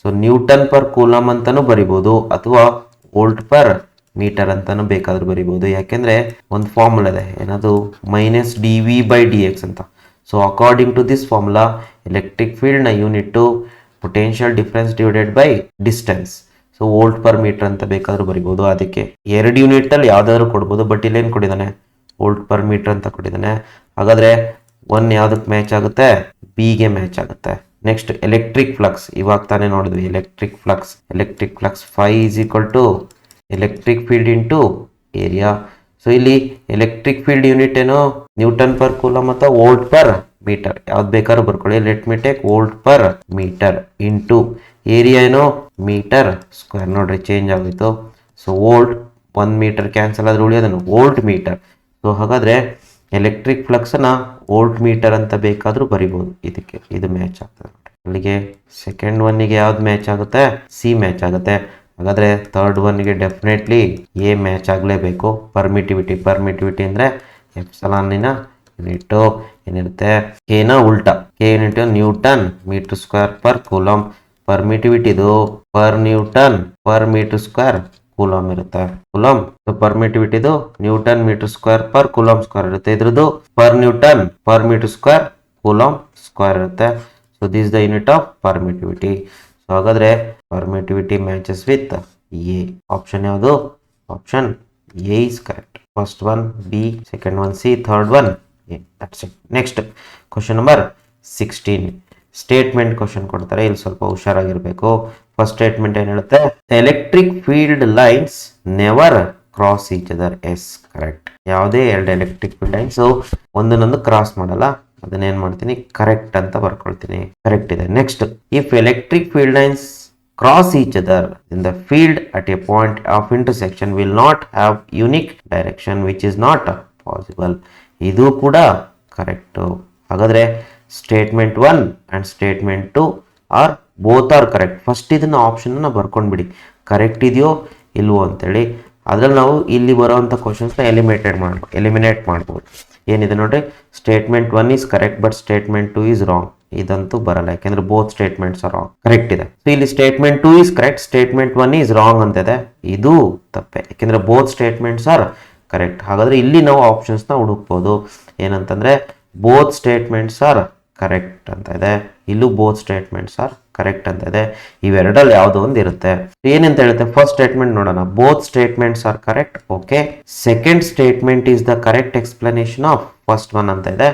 ಸೊ ನ್ಯೂಟನ್ ಪರ್ ಕೂಲಮ್ ಅಂತಾನು ಬರಿಬಹುದು, ಅಥವಾ ವೋಲ್ಟ್ ಪರ್ ಮೀಟರ್ ಅಂತಾನು ಬೇಕಾದ್ರೂ ಬರಿಬಹುದು. ಯಾಕೆಂದ್ರೆ ಒಂದು ಫಾರ್ಮುಲಾ ಇದೆ, ಏನದು -dV/dx ಅಂತ. So according to this formula electric field ನ unit potential difference divided by distance. So volt per metre ಅಂತ ಬೇಕಾದ್ರೂ ಬರಿಬಹುದು. ಅದಕ್ಕೆ ಎರಡು ಯೂನಿಟ್ ಅಲ್ಲಿ ಯಾವ್ದಾದ್ರು ಕೊಡ್ಬೋದು, ಬಟ್ ಇಲ್ಲಿ ಏನ್ ಕೊಟ್ಟಿದ್ದಾನೆ, ವೋಲ್ಟ್ ಪರ್ ಮೀಟರ್ ಅಂತ ಕೊಟ್ಟಿದ್ದಾನೆ. ಹಾಗಾದ್ರೆ ಒನ್ ಯಾವ್ದಕ್ಕೆ ಮ್ಯಾಚ್ ಆಗುತ್ತೆ, ಬಿಗೆ ಮ್ಯಾಚ್ ಆಗುತ್ತೆ. ನೆಕ್ಸ್ಟ್ ಎಲೆಕ್ಟ್ರಿಕ್ ಫ್ಲಕ್ಸ್, ಇವಾಗ ತಾನೇ ನೋಡಿದ್ವಿ electric flux phi is equal to electric field into area. So ಇಲ್ಲಿ ಎಲೆಕ್ಟ್ರಿಕ್ ಫೀಲ್ಡ್ ಯೂನಿಟ್ ಏನು, ನ್ಯೂಟನ್ ಪರ್ ಕೂಲಮ್ ಅಥವಾ ವೋಲ್ಟ್ ಪರ್ ಮೀಟರ್, ಯಾವ್ದು ಬೇಕಾದ್ರೂ ಬರ್ಕೊಳ್ಳಿ. Let me take volt per metre into area ಏನು, ಮೀಟರ್ ಸ್ಕ್ವೇರ್. ನೋಡ್ರಿ ಚೇಂಜ್ ಆಗೋಯ್ತು. So volt 1 metre cancel ಆದ್ರೆ ಉಳಿಯೋದನ್ನು ವೋಲ್ಟ್ ಮೀಟರ್. ಸೊ ಹಾಗಾದ್ರೆ ಎಲೆಕ್ಟ್ರಿಕ್ ಫ್ಲಕ್ಸ್ ನ ವೋಲ್ಟ್ ಮೀಟರ್ ಅಂತ ಬೇಕಾದ್ರೂ ಬರಿಬಹುದು. ಇದಕ್ಕೆ ಇದು ಮ್ಯಾಚ್ ಆಗ್ತದೆ. ಅಲ್ಲಿಗೆ ಸೆಕೆಂಡ್ ಒನ್ನಿಗೆ ಯಾವ್ದು ಮ್ಯಾಚ್ ಆಗುತ್ತೆ, ಸಿ ಮ್ಯಾಚ್ ಆಗುತ್ತೆ. ಹಾಗಾದ್ರೆ ಥರ್ಡ್ ಒನ್ಗೆ ಡೆಫಿನೆಟ್ಲಿ ಎ ಮ್ಯಾಚ್ ಆಗಲೇಬೇಕು. ಪರ್ಮಿಟಿವಿಟಿ ಅಂದ್ರೆ ಎಪ್ಸಲಾನಿನ ಯೂನಿಟ್ ಏನಿರುತ್ತೆ, ಕೆನ ಉಲ್ಟಾ, K unit newton metre square per coulomb. ಪರ್ಮಿಟಿವಿಟಿದು per newton per metre square coulomb ಇರುತ್ತೆ. ಕೂಲಮ್ ಪರ್ಮಿಟಿವಿಟಿದು newton metre square per coulomb square ಇರುತ್ತೆ. ಇದ್ರದ್ದು per newton per metre square coulomb square ಇರುತ್ತೆ. So this the unit of permittivity. So ಹಾಗಾದ್ರೆ permittivity matches with A. Option ಯಾವುದು? Option A is correct. First one B, second one C, third one that's it. Next question number 16 statement question ಕೊಡ್ತಾರೆ, ಇಲ್ಲಿ ಸ್ವಲ್ಪ ಹುಷಾರಾಗಿರ್ಬೇಕು. First statement ಏನ್ ಹೇಳುತ್ತೆ, electric field lines never cross each other. Yes correct. ಯಾವುದೇ ಎರಡು electric field lines ಒಂದನ್ನೊಂದು cross ಮಾಡಲ್ಲ, ಅದನ್ನೇನ್ ಮಾಡ್ತೀನಿ ಕರೆಕ್ಟ್ ಅಂತ ಬರ್ಕೊಳ್ತೀನಿ, ಕರೆಕ್ಟ್ ಇದೆ. Next, if electric field lines cross each other in the field at a point of intersection will not have unique direction which is not possible. ಇದು ಕೂಡ correct. ಹಾಗಾದ್ರೆ statement 1 and statement 2 are both are correct. First ಇದನ್ನ option ಬರ್ಕೊಂಡ್ಬಿಡಿ, correct ಇದೆಯೋ ಇಲ್ವೋ ಅಂತೇಳಿ. ಅದ್ರಲ್ಲಿ ನಾವು ಇಲ್ಲಿ ಬರುವಂತ ಕ್ವಶನ್ಸ್ ಎಲಿಮಿನೇಟ್ ಮಾಡ್ಬೋದು. ಏನಿದೆ ನೋಡ್ರಿ, statement 1 is correct but statement 2 is wrong. ಇದಂತೂ ಬರಲ್ಲ, ಯಾಕೆಂದ್ರೆ both statements are wrong. Correct ಇದೆ. ಸೊ ಇಲ್ಲಿ statement 2 is correct, statement 1 is wrong ಅಂತಿದೆ. ಇದು ತಪ್ಪೆ, ಯಾಕೆಂದ್ರೆ ಬೋತ್ ಸ್ಟೇಟ್ಮೆಂಟ್ಸ್ ಆರ್ ಕರೆಕ್ಟ್. ಹಾಗಾದ್ರೆ ಇಲ್ಲಿ ನಾವು ಆಪ್ಷನ್ಸ್ ನ ಹುಡುಕ್ಬೋದು. ಏನಂತಂದ್ರೆ ಬೋತ್ ಸ್ಟೇಟ್ಮೆಂಟ್ಸ್ ಆರ್ ಕರೆಕ್ಟ್ ಅಂತ ಇದೆ, ಇಲ್ಲೂ ಬೋತ್ ಸ್ಟೇಟ್ಮೆಂಟ್ಸ್ ಆರ್ ಕರೆಕ್ಟ್ ಅಂತ ಇದೆ. ಇವೆರಡಲ್ಲಿ ಯಾವುದೋ ಒಂದು ಇರುತ್ತೆ. ಏನಂತ ಹೇಳುತ್ತೆ, ಫಸ್ಟ್ ಸ್ಟೇಟ್ಮೆಂಟ್ ನೋಡೋಣ. Both statements are correct. Okay, second statement is the correct explanation of first one ಅಂತ ಇದೆ.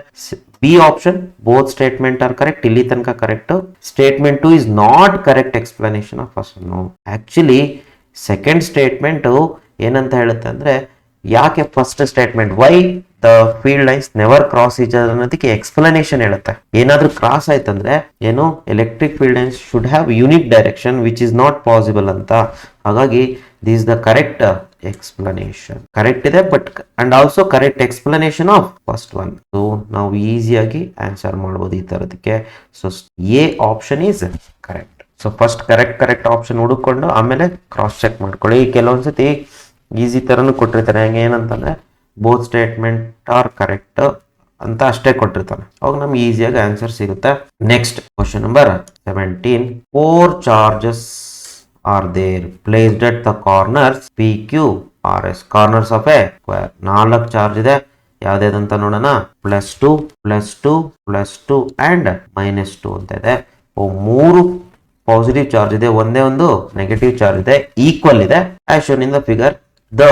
B option, both statement are correct, ಇಲ್ಲಿ ತನಕ correct. Statement 2 is not correct explanation of first one. Actually second statement ಏನಂತ ಹೇಳುತ್ತೆ ಅಂದ್ರೆ, ಯಾಕೆ first statement why the field lines never cross each other ಅನ್ನೋದಕ್ಕೆ explanation ಹೇಳುತ್ತೆ. ಏನಾದ್ರೂ ಕ್ರಾಸ್ ಆಯ್ತಂದ್ರೆ ಏನು, electric field lines should have unique direction which is not possible ಅಂತ. ಹಾಗಾಗಿ this the correct explanation. Correct ಇದೆ, but and also correct explanation of first one. So ನಾವು ಈಸಿಯಾಗಿ ಆನ್ಸರ್ ಮಾಡ್ಬೋದು ಈ ತರದಕ್ಕೆ. So A option is correct. So first correct option ಹುಡುಕೊಂಡು ಆಮೇಲೆ ಕ್ರಾಸ್ ಚೆಕ್ ಮಾಡ್ಕೊಳ್ಳಿ. ಕೆಲವೊಂದ್ಸತಿ ಈಸಿ ತರನು ಕೊಟ್ಟಿರ್ತಾರೆ, ಹೆಂಗೆ ಏನಂತಂದ್ರೆ ಬೋತ್ ಸ್ಟೇಟ್ಮೆಂಟ್ ಆರ್ ಕರೆಕ್ಟ್ ಅಂತ ಅಷ್ಟೇ ಕೊಟ್ಟಿರ್ತಾನೆ, ಅವಾಗ ನಮ್ಗೆ ಈಸಿಯಾಗಿ ಆನ್ಸರ್ ಸಿಗುತ್ತೆ. Next question number 17, 4 charges are there placed at the corners P Q R S, corners of a square. 4 charge ಇದೆ, ಯಾವ್ದೇದಂತ ನೋಡೋಣ. +2 +2 +2 ಅಂಡ್ -2 ಅಂತ ಇದೆ. 3 ಪಾಸಿಟಿವ್ ಚಾರ್ಜ್ ಇದೆ, ಒಂದೇ ಒಂದು ನೆಗೆಟಿವ್ ಚಾರ್ಜ್ ಇದೆ, ಈಕ್ವಲ್ ಇದೆ. As shown in the figure, the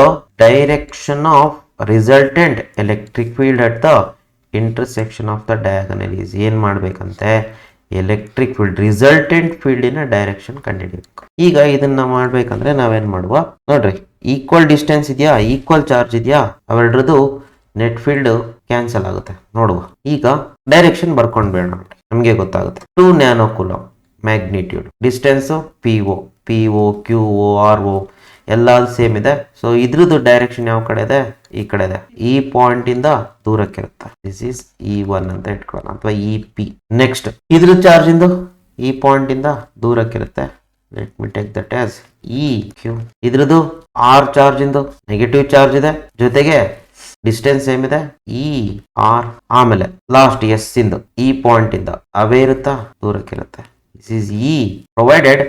direction of resultant electric field at the intersection of the diagonal is. ಏನ್ ಮಾಡ್ಬೇಕಂತೆ, ಎಲೆಕ್ಟ್ರಿಕ್ ಫೀಲ್ಡ್ ರಿಸಲ್ಟೆಂಟ್ ಫೀಲ್ಡ್ ಇನ ಡೈರೆಕ್ಷನ್ ಕಂಡುಹಿಡಿಯಬೇಕು. ಈಗ ಇದನ್ನ ಮಾಡ್ಬೇಕಂದ್ರೆ ನಾವೇನ್ ಮಾಡುವ ನೋಡ್ರಿ, ಈಕ್ವಲ್ ಡಿಸ್ಟೆನ್ಸ್ ಇದೆಯಾ, ಈಕ್ವಲ್ ಚಾರ್ಜ್ ಇದೆಯಾ, ಅವೆರಡರದು ನೆಟ್ ಫೀಲ್ಡ್ ಕ್ಯಾನ್ಸಲ್ ಆಗುತ್ತೆ. ನೋಡುವ, ಈಗ ಡೈರೆಕ್ಷನ್ ಬರ್ಕೊಂಡ್ಬೇಡ, ನಮ್ಗೆ ಗೊತ್ತಾಗುತ್ತೆ. 2 nano coulomb magnitude, distance PO QO RO ಎಲ್ಲ ಸೇಮ್ ಇದೆ. ಸೊ ಇದ್ರದ್ದು ಡೈರೆಕ್ಷನ್ ಯಾವ ಕಡೆ ಇದೆ, ಈ ಕಡೆ ಇದೆ, ಈ ಪಾಯಿಂಟ್ ಇಂದ ದೂರಕ್ಕಿರುತ್ತೆ. ದಿಸ್ ಈಸ್ E1 ಅಂತ ಇಟ್ಕೊಳ್ಳೋಣ, ಅಥವಾ EP. ನೆಕ್ಸ್ಟ್ ಇದ್ರ ಚಾರ್ಜ್ ಇಂದು ಈ ಪಾಯಿಂಟ್ ಇಂದ ದೂರಕ್ಕಿರುತ್ತೆ. Let me take that as EQ. ಇದ್ರದ್ದು R ಚಾರ್ಜ್ ಇಂದು ನೆಗೆಟಿವ್ ಚಾರ್ಜ್ ಇದೆ, ಜೊತೆಗೆ ಡಿಸ್ಟೆನ್ಸ್ ಸೇಮ್ ಇದೆ ER. ಆಮೇಲೆ ಲಾಸ್ಟ್ S ಇಂದು ಈ ಪಾಯಿಂಟ್ ಇಂದ ಅವೇ ಇರುತ್ತಾ, ದೂರಕ್ಕಿರುತ್ತೆ. This is E provided.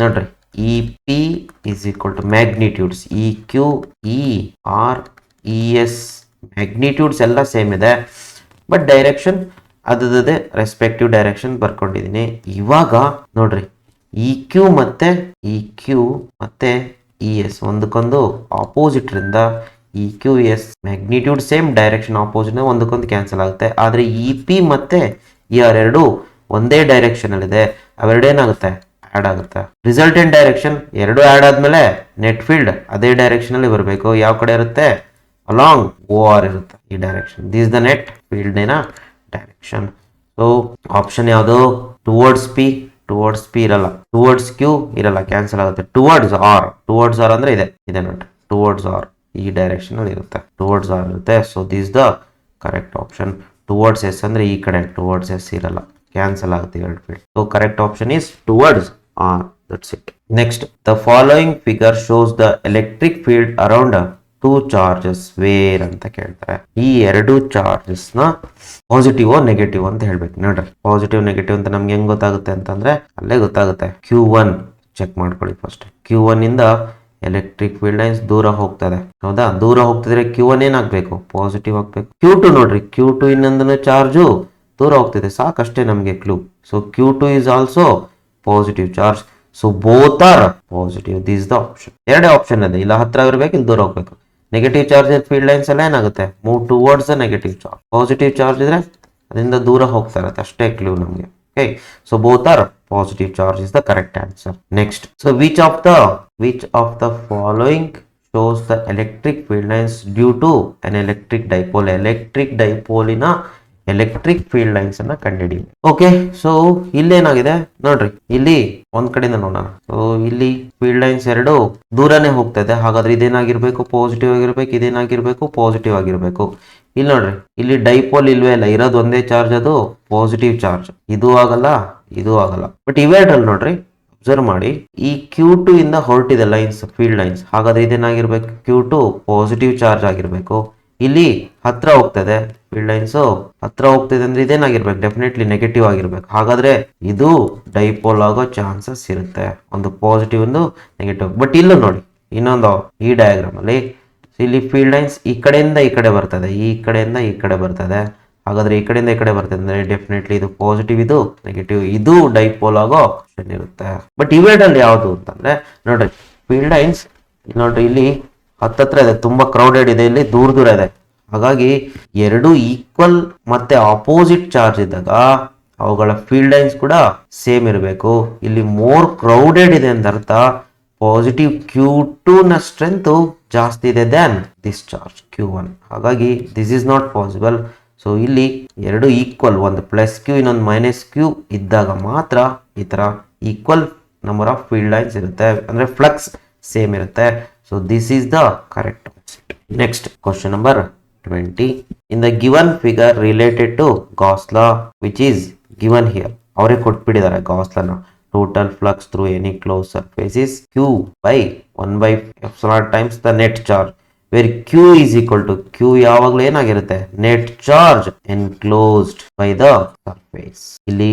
ನೋಡ್ರಿ, EP is equal to magnitudes EQ ER ES. Magnitudes ಎಲ್ಲ ಸೇಮ್ ಇದೆ, ಬಟ್ ಡೈರೆಕ್ಷನ್ ಅದೇ ರೆಸ್ಪೆಕ್ಟಿವ್ ಡೈರೆಕ್ಷನ್ ಬರ್ಕೊಂಡಿದ್ದೀನಿ. ಇವಾಗ ನೋಡ್ರಿ, EQ ಮತ್ತೆ ES ಒಂದಕ್ಕೊಂದು ಆಪೋಸಿಟ್ ರಿಂದ EQ ES magnitude same, direction opposite, ಒಂದಕ್ಕೊಂದು ಕ್ಯಾನ್ಸಲ್ ಆಗುತ್ತೆ. ಆದ್ರೆ EP ಮತ್ತೆ ER ಎರಡು ಒಂದೇ ಡೈರೆಕ್ಷನ್ ಅಲ್ಲಿ ಇದೆ, ಅವೆರಡೇನಾಗುತ್ತೆ, ಆಡ್ ಆಗುತ್ತೆ. ರಿಸಲ್ಟೆಂಟ್ ಡೈರೆಕ್ಷನ್ ಎರಡು ಆಡ್ ಆದ್ಮೇಲೆ ನೆಟ್ ಫೀಲ್ಡ್ ಅದೇ ಡೈರೆಕ್ಷನ್ ಅಲ್ಲಿ ಬರಬೇಕು. ಯಾವ ಕಡೆ ಇರುತ್ತೆ, ಅಲಾಂಗ್ OR ಇರುತ್ತೆ ಈ direction. This the net field ಇನ ಡೈರೆಕ್ಷನ್. ಸೊ ಆಪ್ಷನ್ ಯಾವುದು, ಟುವರ್ಡ್ಸ್ P ಇರಲ್ಲ, ಟುವರ್ಡ್ಸ್ Q ಇರಲ್ಲ, ಕ್ಯಾನ್ಸಲ್ ಆಗುತ್ತೆ. ಟುವರ್ಡ್ಸ್ R ಅಂದ್ರೆ ಇದೆ ನೋಡಿ, ಟುವರ್ಡ್ಸ್ R ಈ ಡೈರೆಕ್ಷನ್ ಅಲ್ಲಿ ಇರುತ್ತೆ, ಟುವರ್ಡ್ಸ್ R ಇರುತ್ತೆ. So this the correct option. Towards S ಅಂದ್ರೆ ಈ ಕಡೆ, ಟುವರ್ಡ್ಸ್ S ಇರಲ್ಲ, ಕ್ಯಾನ್ಸಲ್ ಆಗುತ್ತೆ ಎರಡು field. So correct option is towards R. That's it. Next, the following figure shows the electric field around 2 charges where ಅಂತ ಕೇಳ್ತಾರೆ. ಈ ಎರಡು ಚಾರ್ಜಸ್ ನ ಪಾಸಿಟಿವ್ ನೆಗೆಟಿವ್ ಅಂತ ಹೇಳ್ಬೇಕು. ನೋಡ್ರಿ, ಪಾಸಿಟಿವ್ ನೆಗೆಟಿವ್ ಅಂತ ನಮ್ಗೆ ಹೆಂಗ್ ಗೊತ್ತಾಗುತ್ತೆ ಅಂತಂದ್ರೆ ಅಲ್ಲೇ ಗೊತ್ತಾಗುತ್ತೆ. Q1 ಚೆಕ್ ಮಾಡ್ಕೊಳ್ಳಿ ಫಸ್ಟ್. Q1 ಇಂದ ಎಲೆಕ್ಟ್ರಿಕ್ ಫೀಲ್ಡ್ ಲೈನ್ಸ್ ದೂರ ಹೋಗ್ತದೆ, ಹೌದಾ? ದೂರ ಹೋಗ್ತಿದ್ರೆ Q1 ಏನಾಗಬೇಕು, ಪಾಸಿಟಿವ್ ಆಗ್ಬೇಕು. Q2 ನೋಡ್ರಿ, Q2 ಇನ್ನೊಂದನ್ನ ಚಾರ್ಜು ದೂರ ಹೋಗ್ತಿದೆ, ಸಾಕಷ್ಟೇ ನಮಗೆ clue. So Q2 is also positive charge. So both are positive. This is the option. ಎರಡೇ ಆಪ್ಷನ್ ಇದೆ, ಇಲ್ಲ ಹತ್ರ ಇರಬೇಕು, ಇಲ್ಲಿ ದೂರ ಹೋಗ್ಬೇಕು. ನೆಗೆಟಿವ್ ಚಾರ್ಜ್ ಫೀಲ್ಡ್ ಲೈನ್ಸ್ ಎಲ್ಲ ಏನಾಗುತ್ತೆ, move towards the negative charge. Positive charge ಇದ್ರೆ ಅದರಿಂದ ದೂರ ಹೋಗ್ತಾ ಇರುತ್ತೆ, ಅಷ್ಟೇ ಕ್ಲೂ ನಮಗೆ. Okay, so both are positive charge is the correct answer. Next, so which of the following shows the electric field lines due to an electric dipole? Electric dipole ina electric field lines ಅನ್ನ ಕಂಡುಹಿಡಿ. Okay, so ಇಲ್ಲಿ ಏನಾಗಿದೆ ನೋಡ್ರಿ, ಇಲ್ಲಿ ಒಂದ್ ಕಡೆಯಿಂದ ನೋಡೋಣ. So ಇಲ್ಲಿ field lines ಎರಡು ದೂರನೇ ಹೋಗ್ತಾ ಇದೆ, ಹಾಗಾದ್ರೆ ಇದೇನಾಗಿರ್ಬೇಕು, ಪಾಸಿಟಿವ್ ಆಗಿರ್ಬೇಕು, ಇದೇನಾಗಿರ್ಬೇಕು, ಪಾಸಿಟಿವ್ ಆಗಿರ್ಬೇಕು. ಇಲ್ಲಿ ನೋಡ್ರಿ, ಇಲ್ಲಿ ಡೈಪೋಲ್ ಇಲ್ವೇ ಇಲ್ಲ, ಇರೋದು ಒಂದೇ ಚಾರ್ಜ್, ಅದು ಪಾಸಿಟಿವ್ ಚಾರ್ಜ್. ಇದು ಆಗಲ್ಲ, ಇದು ಆಗಲ್ಲ. ಬಟ್ ಇವೆರಡಲ್ಲಿ ನೋಡ್ರಿ, ಅಬ್ಸರ್ವ್ ಮಾಡಿ, ಈ Q2 ಇಂದ ಹೊರಟಿದೆ ಲೈನ್ಸ್, ಫೀಲ್ಡ್ ಲೈನ್ಸ್. ಹಾಗಾದ್ರೆ ಇದೇನಾಗಿರ್ಬೇಕು, Q2 ಪಾಸಿಟಿವ್ ಚಾರ್ಜ್ ಆಗಿರ್ಬೇಕು. ಇಲ್ಲಿ ಹತ್ರ ಹೋಗ್ತದೆ ಫೀಲ್ಡ್ ಲೈನ್ಸ್, ಹತ್ರ ಹೋಗ್ತಿದೆ ಅಂದ್ರೆ ಇದೇನಾಗಿರ್ಬೇಕು, ಡೆಫಿನೆಟ್ಲಿ ನೆಗೆಟಿವ್ ಆಗಿರ್ಬೇಕು. ಹಾಗಾದ್ರೆ ಇದು ಡೈಪೋಲ್ ಆಗೋ ಚಾನ್ಸಸ್ ಇರುತ್ತೆ, ಒಂದು ಪಾಸಿಟಿವ್ ಒಂದು ನೆಗೆಟಿವ್. ಬಟ್ ಇಲ್ಲೂ ನೋಡಿ, ಇನ್ನೊಂದು ಈ ಡಯಾಗ್ರಾಮ್ ಅಲ್ಲಿ ಇಲ್ಲಿ ಫೀಲ್ಡ್ ಲೈನ್ಸ್ ಈ ಕಡೆಯಿಂದ ಈ ಕಡೆ ಬರ್ತದೆ, ಈ ಕಡೆಯಿಂದ ಈ ಕಡೆ ಬರ್ತದೆ. ಹಾಗಾದ್ರೆ ಈ ಕಡೆಯಿಂದ ಈ ಕಡೆ ಬರ್ತದೆ ಅಂದ್ರೆ ಡೆಫಿನೆಟ್ಲಿ ಇದು ಪಾಸಿಟಿವ್, ಇದು ನೆಗೆಟಿವ್, ಇದು ಡೈಪೋಲ್ ಆಗೋ ಆಪ್ಷನ್ ಇರುತ್ತೆ. ಬಟ್ ಇವೆರಡಲ್ಲಿ ಯಾವುದು ಅಂತಂದ್ರೆ ನೋಡ್ರಿ, ಫೀಲ್ಡ್ ಲೈನ್ಸ್ ನೋಡ್ರಿ ಇಲ್ಲಿ ಹತ್ತತ್ರ ಇದೆ, ತುಂಬಾ ಕ್ರೌಡೆಡ್ ಇದೆ, ಇಲ್ಲಿ ದೂರ ದೂರ ಇದೆ. ಹಾಗಾಗಿ ಎರಡು ಈಕ್ವಲ್ ಮತ್ತೆ ಆಪೋಸಿಟ್ ಚಾರ್ಜ್ ಇದ್ದಾಗ ಅವುಗಳ ಫೀಲ್ಡ್ ಲೈನ್ಸ್ ಕೂಡ ಸೇಮ್ ಇರಬೇಕು. ಇಲ್ಲಿ ಮೋರ್ ಕ್ರೌಡೆಡ್ ಇದೆ ಅಂತ ಅರ್ಥ, ಪಾಸಿಟಿವ್ Q2 ನ ಸ್ಟ್ರೆಂತ್ ಜಾಸ್ತಿ ಇದೆ ದ್ಯಾನ್ ದಿಸ್ ಚಾರ್ಜ್ Q1. ಹಾಗಾಗಿ this is not possible. So ಇಲ್ಲಿ ಎರಡು ಈಕ್ವಲ್, ಒಂದು ಪ್ಲಸ್ Q ಇನ್ನೊಂದು ಮೈನಸ್ Q ಇದ್ದಾಗ ಮಾತ್ರ ಈ ತರ equal number of field lines ಇರುತ್ತೆ, ಅಂದ್ರೆ ಫ್ಲಕ್ಸ್ ಸೇಮ್ ಇರುತ್ತೆ. So this is the correct answer. Next question number 20. In the given figure related to Gauss law, which is given here, ಅವರೇ ಕೊಟ್ಬಿಟ್ಟಿದ್ದಾರೆ Gauss ಲಾನ. Total flux through any closed surface is Q by 1 by epsilon times the net charge, where Q is equal to, Q ಯಾವಾಗಲೂ ಏನಾಗಿರುತ್ತೆ, net charge enclosed by the surface. ಇಲ್ಲಿ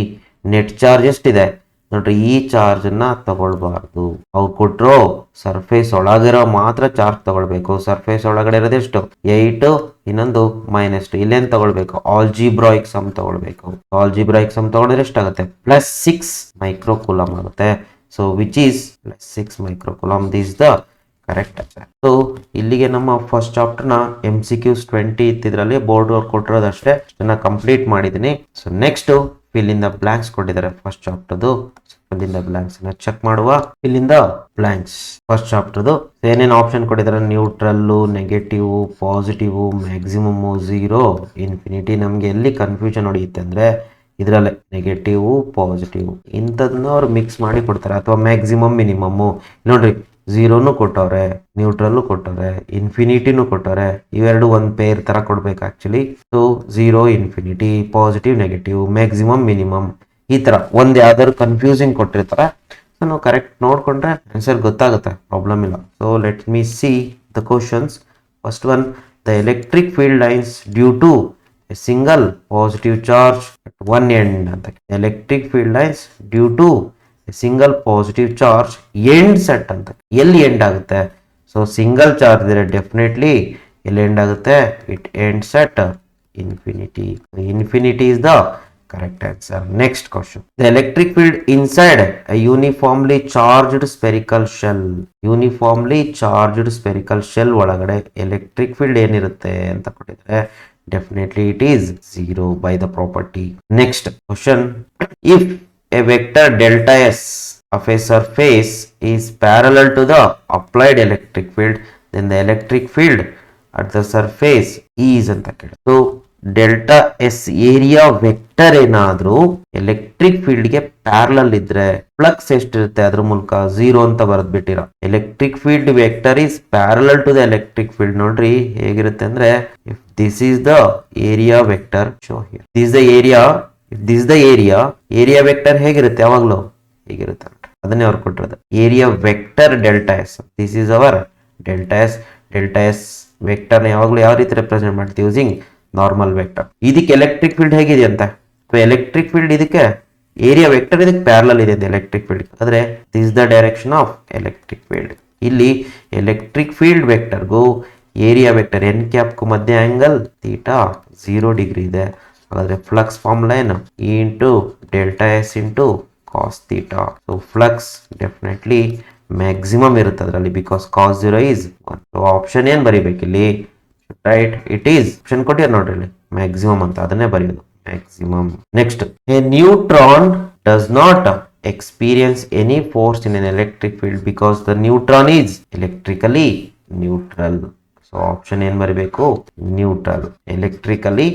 net charge ಎಷ್ಟಿದೆ ನೋಡ್ರಿ, ಈ charge ಅನ್ನ ತಗೊಳ್ಬಾರ್ದು. ಅವು ಕೊಟ್ರು surface ಒಳಗಿರೋ ಮಾತ್ರ ಚಾರ್ಜ್ ತಗೊಳ್ಬೇಕು. ಸರ್ಫೇಸ್ ಒಳಗಡೆ ಇರೋದು ಎಷ್ಟು, 8, ಇನ್ನೊಂದು -2. ಇಲ್ಲೇನ್ ತಗೊಳ್ಬೇಕು, ಆಲ್ಜಿಬ್ರಾಯಿಕ್ ಸಮ್ ತಗೊಳ್ಬೇಕು. ಆಲ್ಜಿಬ್ರಾಯಿಕ್ ಸಮ್ ತಗೊಂಡ್ರೆ ಎಷ್ಟಾಗುತ್ತೆ, +6 ಮೈಕ್ರೋಕೂಲಮ್ ಆಗುತ್ತೆ. So which is +6 microcoulomb. This the correct answer. So ಇಲ್ಲಿಗೆ ನಮ್ಮ ಫಸ್ಟ್ ಚಾಪ್ಟರ್ ನ MCQs 20 ಇತ್ತಿದ್ರಲ್ಲಿ ಬೋರ್ಡ್ ವರ್ಕ್ ಕೊಟ್ಟಿರೋದಷ್ಟೇ, ಕಂಪ್ಲೀಟ್ ಮಾಡಿದೀನಿ. So next fill in the blanks ಕೊಟ್ಟಿದ್ದಾರೆ ಫಸ್ಟ್ ಚಾಪ್ಟರ್ದು. fill in the blanks ನ ಚೆಕ್ ಮಾಡುವ. fill in the blanks first ಚಾಪ್ಟರ್ದು ಏನೇನು ಆಪ್ಷನ್ ಕೊಟ್ಟಿದ್ದಾರೆ, neutral, negative, positive, maximum, 0, infinity. ನಮ್ಗೆ ಎಲ್ಲಿ ಕನ್ಫ್ಯೂಷನ್ ಹೊಡೆಯುತ್ತೆ ಅಂದ್ರೆ ಇದರಲ್ಲೇ ನೆಗೆಟಿವ್, ಪಾಸಿಟಿವ್ ಇಂಥದನ್ನ ಅವ್ರು ಮಿಕ್ಸ್ ಮಾಡಿ ಕೊಡ್ತಾರೆ, ಅಥವಾ ಮ್ಯಾಕ್ಸಿಮಮ್, ಮಿನಿಮಮ್. ನೋಡ್ರಿ, 0ನು ಕೊಟ್ಟವ್ರೆ, ನ್ಯೂಟ್ರಲ್ ಕೊಟ್ಟವ್ರೆ, ಇನ್ಫಿನಿಟಿನೂ ಕೊಟ್ಟವ್ರೆ. ಇವೆರಡು ಒಂದು ಪೇರ್ ತರ ಕೊಡ್ಬೇಕು actually. So 0, infinity, positive, negative, maximum, minimum, ಈ ತರ ಒಂದ್ ಯಾವ್ದಾದ್ರು ಕನ್ಫ್ಯೂಸಿಂಗ್ ಕೊಟ್ಟಿರ್ತಾರೆ. ಸೊ ನಾವು ಕರೆಕ್ಟ್ ನೋಡ್ಕೊಂಡ್ರೆ ಆನ್ಸರ್ ಗೊತ್ತಾಗುತ್ತೆ, ಪ್ರಾಬ್ಲಮ್ ಇಲ್ಲ. So let me see the questions. First one, the electric field lines due to a single positive charge at one end ಅಂತ. Electric field lines due to single positive charge end set ಅಂತ. ಎಲ್ಲಿ end ಆಗುತ್ತೆ, so single charge ಇದ್ರೆ definitely ಎಲ್ಲಿ end ಆಗುತ್ತೆ, it end set infinity. Infinity is the correct answer. Next question, the electric field inside a uniformly charged spherical shell. Uniformly charged spherical shell ಒಳಗಡೆ electric field ಏನಿರುತ್ತೆ ಅಂತ ಕೊಟ್ಟಿದ್ದಾರೆ. Definitely it is 0 by the property. Next question, if a vector delta S of a surface is parallel to the applied electric field, then the electric field at the surface is ಅಂತ ಕೇಳಿ. So delta S area vector ಏನಾದ್ರೂ electric field ಗೆ parallel ಇದ್ರೆ flux ಎಷ್ಟಿರುತ್ತೆ ಅದ್ರ ಮೂಲಕ 0 ಅಂತ ಬರೆದ್ಬಿಟ್ಟಿರೋ. Electric field vector is parallel to the electric field. ನೋಡ್ರಿ ಹೇಗಿರುತ್ತೆ ಅಂದ್ರೆ, if this is the area vector, show here this the area, if this the area vector ಹೇಗಿರುತ್ತೆ, ಯಾವಾಗ್ಲೂ ಹೇಗಿರುತ್ತೆ ಅದನ್ನೇ ಅವ್ರು ಕೊಟ್ಟಿರೋದು. Area vector delta S, this is our delta S. Delta S ವೆಕ್ಟರ್ನ ಯಾವಾಗ್ಲೂ ಯಾವ ರೀತಿ ರೆಪ್ರೆಸೆಂಟ್ ಮಾಡ್ತೀವಿ, ಯೂಸಿಂಗ್ ನಾರ್ಮಲ್ ವೆಕ್ಟರ್. ಇದಕ್ಕೆ ಎಲೆಕ್ಟ್ರಿಕ್ ಫೀಲ್ಡ್ ಹೇಗಿದೆ ಅಂತ, ಎಲೆಕ್ಟ್ರಿಕ್ ಫೀಲ್ಡ್ ಇದಕ್ಕೆ ಏರಿಯಾ ವೆಕ್ಟರ್ ಇದಕ್ಕೆ ಪ್ಯಾರಲಲ್ ಇದೆ ಎಲೆಕ್ಟ್ರಿಕ್ ಫೀಲ್ಡ್. ಆದ್ರೆ this the direction of electric field. ಇಲ್ಲಿ ಎಲೆಕ್ಟ್ರಿಕ್ ಫೀಲ್ಡ್ ವೆಕ್ಟರ್ಗೂ ಏರಿಯಾ ವೆಕ್ಟರ್ ಎನ್ ಕ್ಯಾಪ್ಗೂ ಮಧ್ಯ ಆಂಗಲ್ ಥೀಟಾ 0 ಡಿಗ್ರಿ ಇದೆ. ಹಾಗಾದ್ರೆ ಫ್ಲಕ್ಸ್ ಫಾರ್ಮುಲಾ ಏನು, E into delta S into cos theta. So flux definitely maximum ಇರುತ್ತೆ ಅದರಲ್ಲಿ, because cos 0 is 1. So option ಏನು ಬರೀಬೇಕಿಲ್ಲಿ, ರೈಟ್, ಇಟ್ ಈಸ್ ಆಪ್ಷನ್ ಕೊಟ್ಟಿರ್ ನೋಡ್ರಿ ಇಲ್ಲಿ ಮ್ಯಾಕ್ಸಿಮಮ್ ಅಂತ, ಅದನ್ನೇ ಬರೆಯೋದು maximum. Next, a neutron does not experience any force in an electric field because the neutron is electrically neutral. So option ಏನು ಬರಬೇಕು, neutral, electrically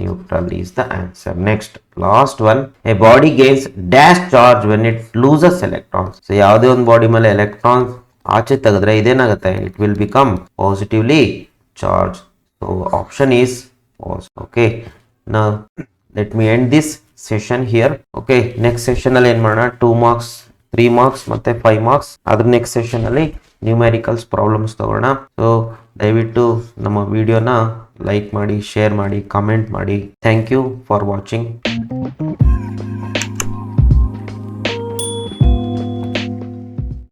neutral is the answer. Next, last one, a body gains dash charge when it loses electrons. So ಯಾವುದೇ ಒಂದು body ಮೇಲೆ electrons ಆಚೆ ತೆಗೆದ್ರೆ ಇದೇನಾಗುತ್ತೆ, it will become positively charged. So option is false. Okay, now let me end this session here. Okay, next session ಅಲ್ಲಿ ಏನ್ ಮಾಡೋಣ, 2 marks 3 marks ಮತ್ತೆ 5 marks. ಅದ್ರ ನೆಕ್ಸ್ಟ್ ಸೆಷನ್ ಅಲ್ಲಿ ನ್ಯೂಮೆರಿಕಲ್ಸ್ ಪ್ರಾಬ್ಲಮ್ಸ್ ತಗೋಣ. ಸೊ ದಯವಿಟ್ಟು ನಮ್ಮ ವಿಡಿಯೋನ ಲೈಕ್ ಮಾಡಿ, ಶೇರ್ ಮಾಡಿ, ಕಮೆಂಟ್ ಮಾಡಿ. Thank you for watching.